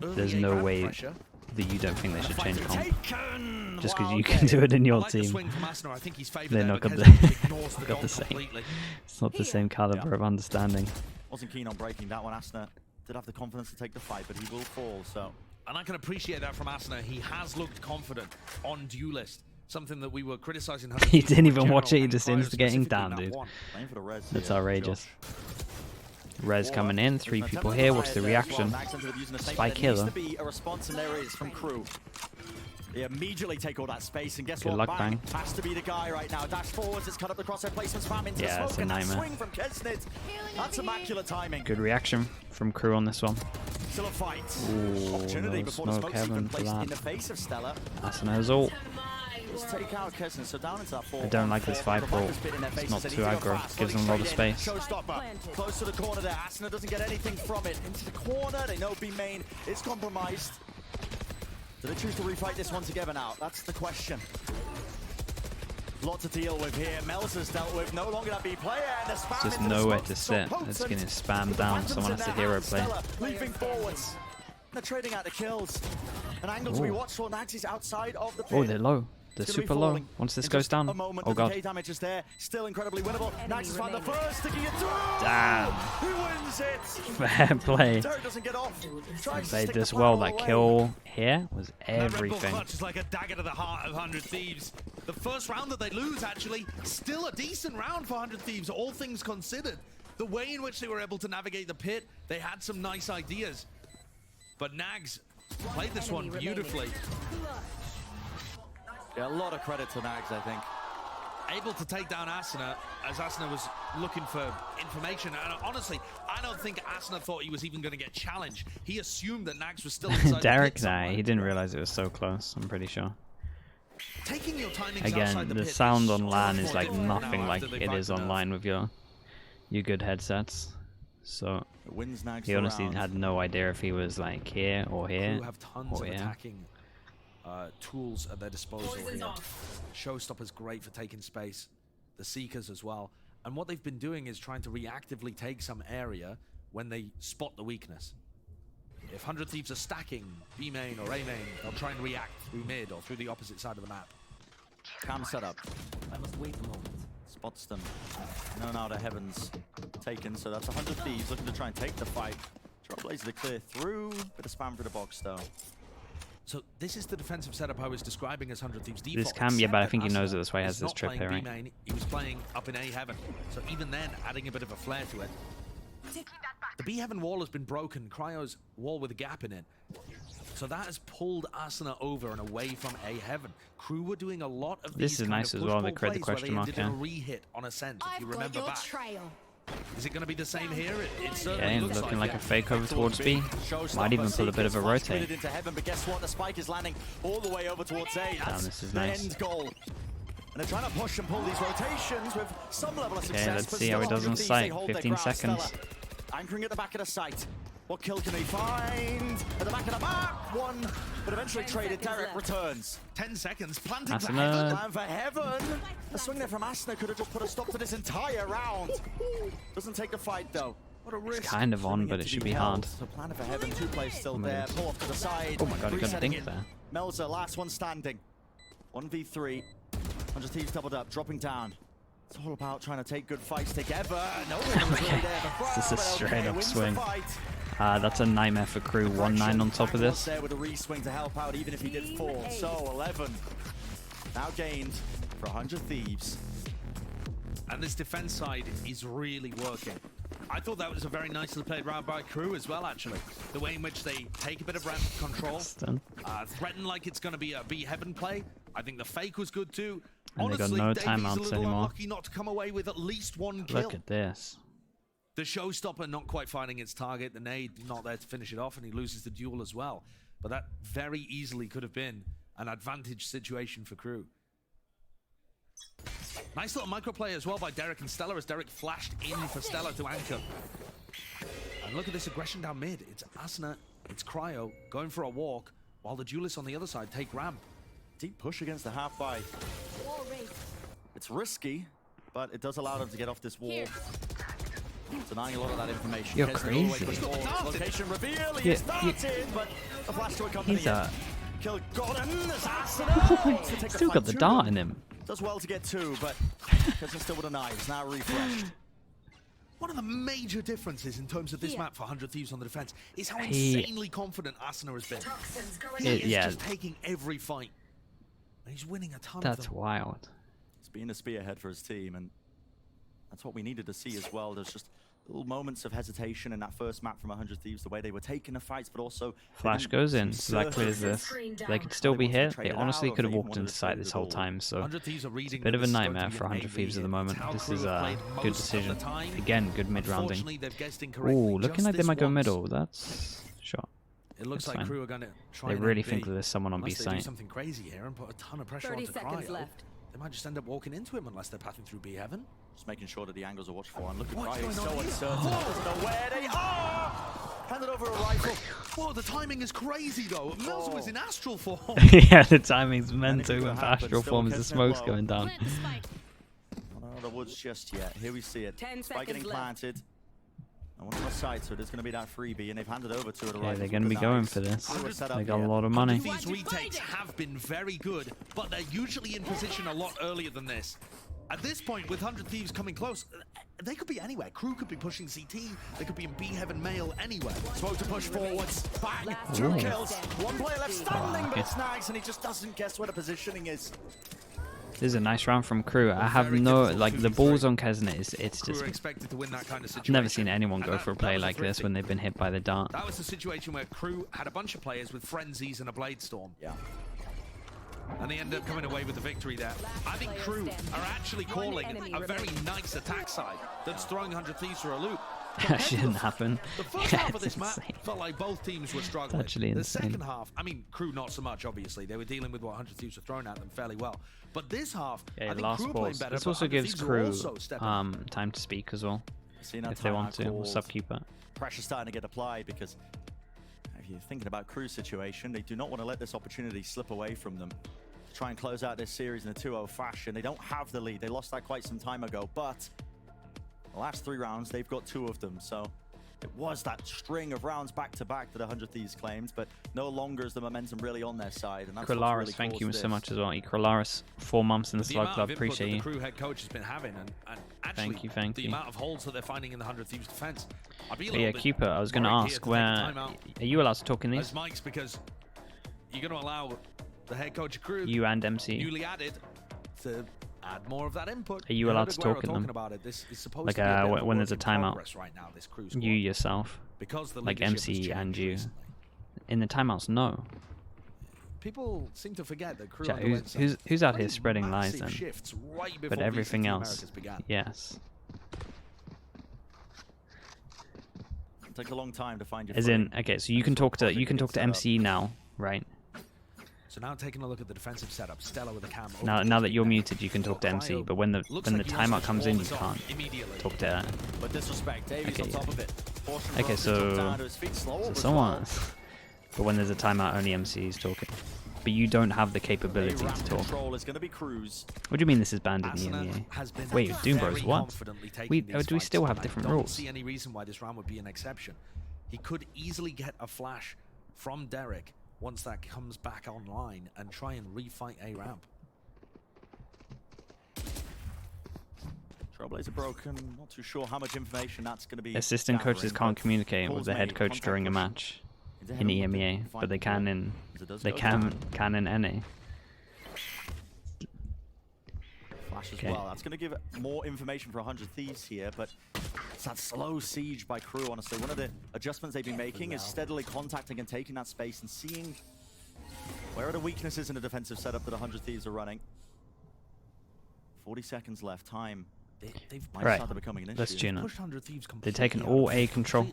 there's no way that you don't think they should change comp. Just because you can do it in your team. They're not got the same. It's not the same caliber of understanding. Wasn't keen on breaking that one. Asuna did have the confidence to take the fight, but he will fall, so. And I can appreciate that from Asuna. He has looked confident on Duelist. Something that we were criticizing. He didn't even watch it, he just instigating down, dude. That's outrageous. Rez coming in, 3 people here. What's the reaction? Spike here though. A response, and there is from Crew. They immediately take all that space, and guess Good what? luck, Bang. Has to be the guy right now. Dash forwards, it's cut up the crosshair placement, spam into the Yeah, smoke, it's a and that nightmare. swing from Kesnit. That's immaculate timing. Good reaction from Crew on this one. Still a fight. Ooh, Opportunity no before the smoke smoke's even heaven for placed that. in the face of Stella. Asuna's ult. Let's take out Kesnit, so down into that 4. I don't like this Viper ult. It's not too aggro. Gives them a lot of space. Showstopper. Close to the corner there. Asuna doesn't get anything from it. Into the corner. They know B main is compromised. Do they choose to refight this one together now? That's the question. Lot to deal with here. Mel's has dealt with no longer that B player, and the spam Just into the nowhere smoke. to So sit. potent. It's getting spammed With the down. phantoms Someone in has to their hero hands, play. Stella leaping forwards. They're trading out the kills. An angle to be Ooh. watched for. Nags is outside of the pit. Oh, they're low. They're It's gonna be super low. falling Once this in goes just down, a moment. oh The god. decay damage is there. Still incredibly winnable. Nags has found the first, sticking it through. Damn. He wins it. Fair play. Derek doesn't get off. Tries to Played stick this the well. fire That away. kill here was That Red Bull everything. clutch is like a dagger to the heart of 100 Thieves. The first round that they lose, actually, still a decent round for 100 Thieves, all things considered. The way in which they were able to navigate the pit, they had some nice ideas. But Nags played this one beautifully. Yeah, a lot of credit to Nags, I think. Able to take down Asuna as Asuna was looking for information. And honestly, I don't think Asuna thought he was even going to get challenged. He assumed that Nags was still inside Derek, the pit nah, somewhere. he didn't realize it was so close. I'm pretty sure. Taking your timings Again, outside the pit sound is on so LAN much is like more difficult nothing now like after they've it is opened up. online with your good headsets. So It wins Nags he the honestly round. had no idea if he was like here or here Crew have tons or of here. attacking tools at their disposal here. Showstopper's great for taking space. The Seekers as well. And what they've been doing is trying to reactively take some area when they spot the weakness. If 100 Thieves are stacking B main or A main, they'll try and react through mid or through the opposite side of the map. Cam setup. I must wait a moment. Spots them. No, now the heavens taken, so that's 100 Thieves looking to try and take the fight. Trailblazer to clear through. Bit of spam for the box though. So this is the defensive setup I was describing as 100 Thieves default. This Cam, yeah, but I think he except knows that it. That's why he has Asuna this is trip not here, playing right? B main, he was playing up in A heaven. So even then, adding a bit of a flair to it. The B heaven wall has been broken. Cryo's wall with a gap in it. So that has pulled Asuna over and away from A heaven. Crew were doing a lot of This these is kind nice of as well, push they pull create the plays where question they mark did here. a re-hit on Ascent, if you remember back. Is it going to be the same here? It certainly Okay, looks looking like yeah. a fake over towards B. Might even pull a bit of a rotate. Into heaven, but guess what? The spike is landing all the way over towards A. Damn, this is the nice. end goal. And they're trying to push and pull these rotations with some level of success. Okay, let's but see how still he does on 100 Thieves, sight. they hold their 15 ground. seconds. Stellar anchoring at the back of the site. What kill can they find? At the back of the map, one, but eventually traded. Derek returns. 10 seconds, planting for Asuna. heaven. And for heaven, a swing there from Asuna could have just put a stop to this entire round. Doesn't take the fight though. What a risk. Kind of on, but it should be hard. So planning for heaven, 2 players still there. Pull off to the side. Oh my god, he got a resetting dink in. there. Melzer, last one standing. 1v3. 100 Thieves doubled up, dropping down. It's all about trying to take good fights together. No one was really there. This is a straight up wins the swing. fight. That's a nightmare for Crew. 1-9 on top of this. There with a re-swing to help out, even if he did fall. So 11 now gained for 100 Thieves. And this defense side is really working. I thought that was a very nicely played round by Crew as well, actually. The way in which they take a bit of ramp control, Stun. threaten like it's going to be a B heaven play. I think the fake was good too. And they got Honestly, no Davey's timeouts a little anymore. unlucky not to come away with at least one kill. Look at this. The showstopper not quite finding its target, the nade not there to finish it off, and he loses the duel as well. But that very easily could have been an advantage situation for Crew. Nice little microplay as well by Derek and Stellar as Derek flashed in for Stellar to anchor. And look at this aggression down mid. It's Asuna, it's Cryo going for a walk, while the duelists on the other side take ramp. Deep push against the half by. It's risky, but it does allow them to get off this wall. Denying a lot of that information. You're Gets it all the way crazy. to the wall. Location reveal. Yeah, He started, but a flash to accompany He's it. Kill Gordon. There's Asuna. To take the Still fight got the to dart them. in him. Does well to get 2, but doesn't still with a knife. It's now refreshed. One of the major differences in terms of this map for 100 Thieves on the defense is how He- insanely confident Asuna has been. He is Yeah, just taking every fight. And he's winning a ton of that's them. wild. He's being a spearhead for his team, and that's what we needed to see as well. There's just little moments of hesitation in that first map from 100 Thieves, the way they were taking the fights, but also Flash goes in. So that clears this. They could still be here. They honestly could have walked into sight this whole time. So 100 Thieves are reading bit of a that this is going to nightmare be for an 100 Thieves at the AV. moment. It's how This Crew is have a played good most of decision. the time. Again, good mid rounding. Unfortunately, they've guessed incorrectly Ooh, looking just like they this might go once. middle. That's shot. It looks That's like fine. Crew are going to try They and really end think B. that there's someone on B Unless they do site. something crazy here and put a ton of pressure 30 onto seconds Cryo. left. They might just end up walking into him unless they're passing through B heaven. Just making sure that the angles are watched for. And look at What's Cryo, he's going so on here? uncertain. Doesn't know where they are. Handed over a rifle. Whoa, the timing is crazy though. Melzer was in astral form. Yeah, the timing's meant to. Anything When could happen, astral still form as the catching it smoke's low. going down. Plant the spike. Not out of the woods just yet. Here we see it. 10 Spike getting seconds left. planted. And one on the side, so there's going to be that freebie, and they've handed over to it. Yeah, they're going to be going for this. They got a lot of 100 money. Thieves retakes have been very good, but they're usually in position a lot earlier than this. At this point, with 100 Thieves coming close, they could be anywhere. Crew could be pushing CT, they could be in B heaven mail, anywhere. Smoke to push forwards. Bang! Last 2 Ooh. kills. One player left standing, but Okay. it's nice, and he just doesn't guess where the positioning is. This is a nice round from Crew. I have Very no, difficult like, the 2v3. balls on Kesnet, it's Crew just... are expected to win that kind of I've situation. never seen anyone And go for a play was like this thrifty. when they've been hit by the dart. That was a situation where Crew had a bunch of players with frenzies and a blade storm, Yeah. and they ended up coming away with the victory there. I think Crew are actually calling a very nice attack side that's throwing 100 Thieves for a loop. That shouldn't happen. The first Yeah, half of it's this map insane. felt like both teams were struggling. actually the insane. second half, I mean, Crew not so much, obviously. They were dealing with what 100 Thieves were throwing at them fairly well. But this half, I Yeah, think last Crew were playing balls. better. This but also 100 gives Thieves were Crew also stepping up. time to speak as well, Seeing that if they want timeout to. called. What's up, Keeper? Pressure starting to get applied because if you're thinking about Crew's situation, they do not want to let this opportunity slip away from them. To try and close out this series in a 2-0 fashion. They don't have the lead. They lost that quite some time ago, but the last 3 rounds, they've got 2 of them. So it was that string of rounds back-to-back that 100 Thieves claimed, but no longer is the momentum really on their side. And that's what's Kralaris, really thank you caused so this. much as well. Kralaris, 4 months in the The Slug amount Club, of input appreciate that you. the Crew head coach has been having, and actually Thank the you. amount of holes that they're finding in the 100 Thieves defense. I'd be a But little yeah, bit Keeper, I was going to worried here ask, to take a where timeout are you allowed to talk in these? as Mike's, because you're going to allow the head coach of Crew, You and MC. newly added, to add more of that input. Are you heard allowed to Aguero talk in talking them? about it. This is supposed Like, to be a bit of a when there's work a in timeout. progress right now, this Crew squad, You yourself. because the like leadership has MC changed and you. recently. In the timeouts, no. People seem to forget that Crew Yeah, underwent some who's out here pretty spreading lies massive then? shifts right before But everything VCT else, Americas began. yes. Takes a long time to find your As in, okay, so you can talk to MC now, right? So now taking a look at the defensive setup, Stella with the cam. Now that you're muted, you can talk to MC, but when the timeout comes in, you can't talk to her. But disrespect, Davies on top of it. Okay, so someone. But when there's a timeout, only MC is talking. But you don't have the capability to talk. What do you mean this is banned in the EMEA? Wait, Doom Bros, what? Do we still have different rules? I don't see any reason why this round would be an exception. He could easily get a flash from Derek once that comes back online and try and refight a ramp. Trailblazer broken, not too sure how much information that's going to be. Assistant coaches can't communicate with the head coach during a match in EMEA, but they can in NA. Flash as well. That's going to give more information for 100 Thieves here, but it's that slow siege by Crew, honestly. One of the adjustments they've been making is steadily contacting and taking that space and seeing where are the weaknesses in the defensive setup that 100 Thieves are running. 40 seconds left. Time. Right, let's tune up. They've taken all A control.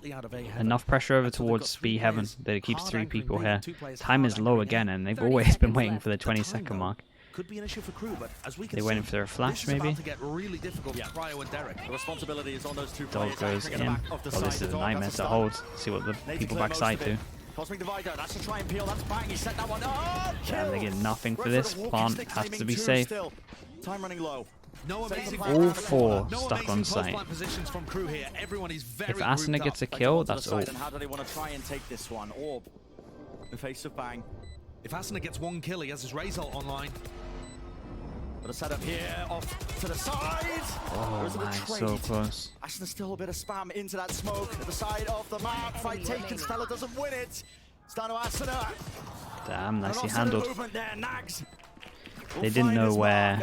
Enough pressure over towards B Heaven that it keeps 3 people here. Time is low again, and they've always been waiting for the 20-second mark. Could be an issue for Crew, but as we can They're waiting for a flash, maybe? To get really difficult for Cryo and Derek. The responsibility is on those 2 Dog players. goes in. Well, this is a nightmare to hold. See what the people backside do. Cosmic Divider, that's a try and peel, that's bang, he set that one. Oh, Damn, they get nothing for this. Plant has to be safe. Time running low. All 4 stuck on site. If Asuna gets a kill, that's all. How do they want to try and take this one? Orb, the face of Bang. If Asuna gets 1 kill, he has his Razor online. But a setup here, off to the side. Oh my, so close. Asuna still a bit of spam into that smoke at the side of the map. Fight taken, Stella doesn't win it. It's down to Asuna. Damn, nicely handled. There, Nags. They didn't know where.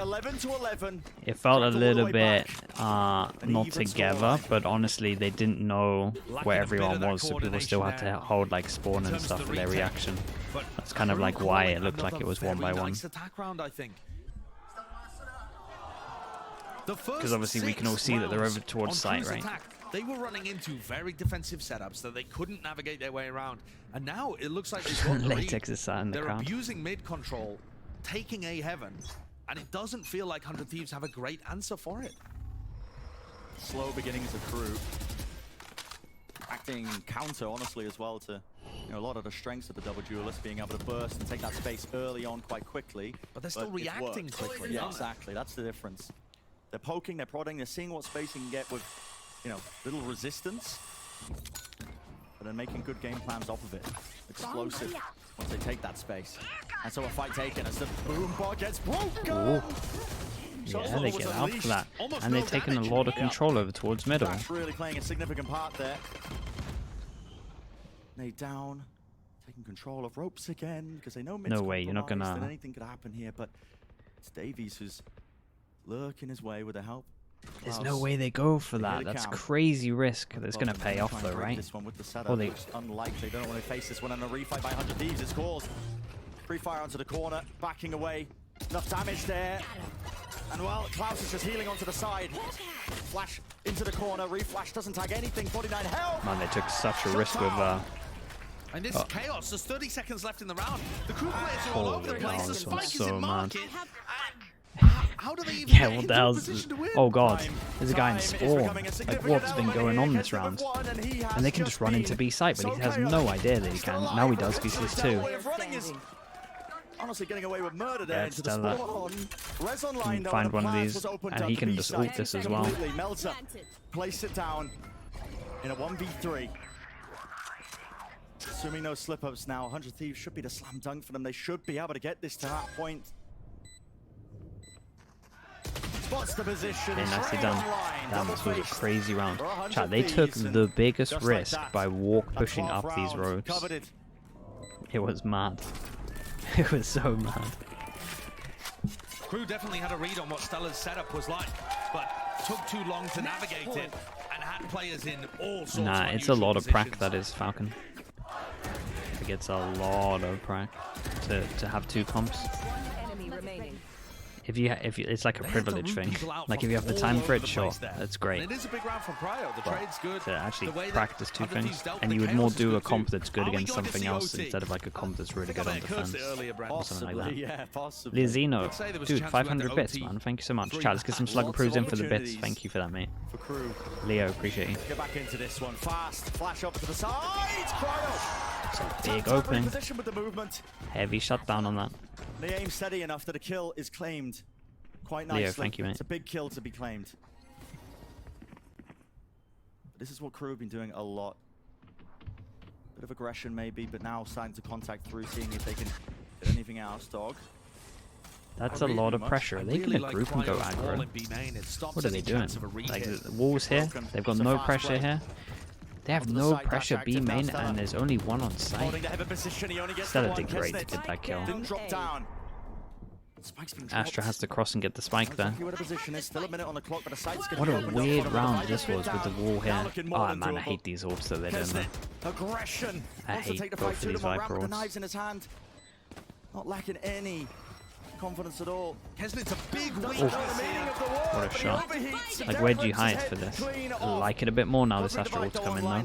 It felt a little bit not together, but honestly they didn't know where everyone was, so people still had to hold like spawn and stuff for their reaction. That's kind of like why it looked like it was 1 by 1. Because obviously we can all see that they're over towards site, right? They were running into very defensive setups that they couldn't navigate their way around, and now it looks like they've got the Latex is sat in the crowd. They're abusing mid control, taking A Heaven, and it doesn't feel like 100 Thieves have a great answer for it. Slow beginnings of Crew. Acting counter, honestly, as well to a lot of the strengths of the double duelist, being able to burst and take that space early on quite quickly. But they're still reacting quickly. Yeah, exactly. That's the difference. They're poking, they're prodding, they're seeing what space they can get with, little resistance. But then making good game plans off of it. Explosive once they take that space. And so a fight taken as the boom bar gets broken. Yeah, they get out for that. And they've taken a lot of control over towards middle. That's really playing a significant part there. Nade down, taking control of ropes again, because they know mid's no way, you're not gonna. Anything could happen here, but it's Davies who's lurking his way with the help. There's no way they go for that. That's crazy risk. That's going to pay off though, right? This one with the setup, unlikely. They don't want to face this one in a refight by 100 Thieves. It's caused free fire onto the corner, backing away. Enough damage there. And well, Klaus is just healing onto the side. Flash into the corner. Reflash doesn't tag anything. 49 health. Man, they took such a risk with. And this is chaos. There's 30 seconds left in the round. The Crew players are all over the place. The spike is in market. How do they even yeah, what the hell's... Oh god, there's a guy in spawn. Like, what's been going on this round? And they can just run into B site, but he has no idea that he can. Now he does, because he's 2. Honestly, getting away with murder there into Stella. the Find one of these, and he can just ult this as well. Melter, place it down in a 1v3. Assuming no slip-ups now, 100 Thieves should be the slam dunk for them. They should be able to get this to that point. Spots the position. Okay, nicely done. Damn, this was a crazy round. Chat, they took the biggest risk by pushing up these ropes. It was mad. It was so mad. Crew definitely had a read on what Stella's setup was like, but took too long to navigate it and had players in all sorts of it's a lot of prac, that is, Falcon. It gets a lot of prac to have 2 comps. If it's like a privilege thing. Like if you have the time for it, sure, that's great. And it is a big round from Cryo. The trade's good. To actually The way that practice two Hunter things, dealt and with you the would more chaos do a is comp good. that's good Are we against going to something see else OT? instead of like a comp that's really good on defense. Or something like that. Yeah, possibly. Liazino, say there was dude, chance we went 500 to bits, OT. man. Thank you so much. Three. Chat, let's get some slug Lots approves of in for the bits. opportunities. Thank you for that, mate. For Crew. Leo, appreciate you. Get back into this one. Fast. Flash up to the side. Cryo. It's a big Tap opening. position with the movement. Heavy shutdown on that. The aim steady enough that a kill is claimed quite nicely. Leo, thank you, mate. It's a big kill to be claimed. But this is what Crew have been doing a lot. Bit of aggression maybe, but now starting to contact through, seeing if they can get anything else. Dog. That's a lot of pressure. Are they going to group and go aggro? What are they doing? Like, the walls here, they've got no pressure here. They have no pressure B main, and there's only one on site. Stella did great to get that kill. Didn't drop down. Spike's been Astra has to cross and get the spike there. Still a minute on the clock, but the site's What a weird round this was with the wall here. Oh man, I hate these orbs that they're doing there. Aggression. I Wants to hate take the both fight of to these the ramp Viper with the orbs. knives in his hand. Not lacking any confidence at all. Kesnit's a big weakness. What a shot. Like, where do you hide for this? I like it a bit more now this Astra ult's come in though.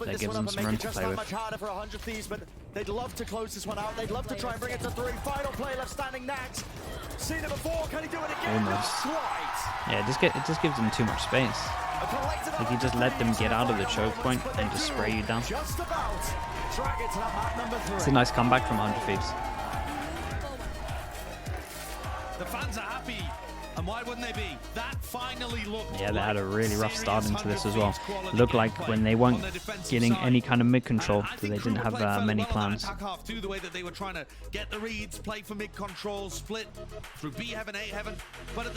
That gives them some room to play with. Much harder for 100 Thieves, but they'd love to close this one out. They'd love to try and bring it to 3. Final play left standing. Nax. Seen it before. Can he do it again? Almost. Right. Yeah, it just gives them too much space. Like, you just let them get out of the choke point and just spray you down. Just about. Drag it to that map number 3. It's a nice comeback from 100 Thieves. The fans are happy, and why wouldn't they be? That finally looked. Yeah, they had a really rough start serious into this as 100 well. Thieves quality Looked like gameplay when they on weren't their defensive getting side. any kind of mid control, And I so think they Crew didn't have were playing fairly many well on that plans. attack half too, the way that they were trying to get the reads, play for mid control, split through B heaven, A heaven, but at the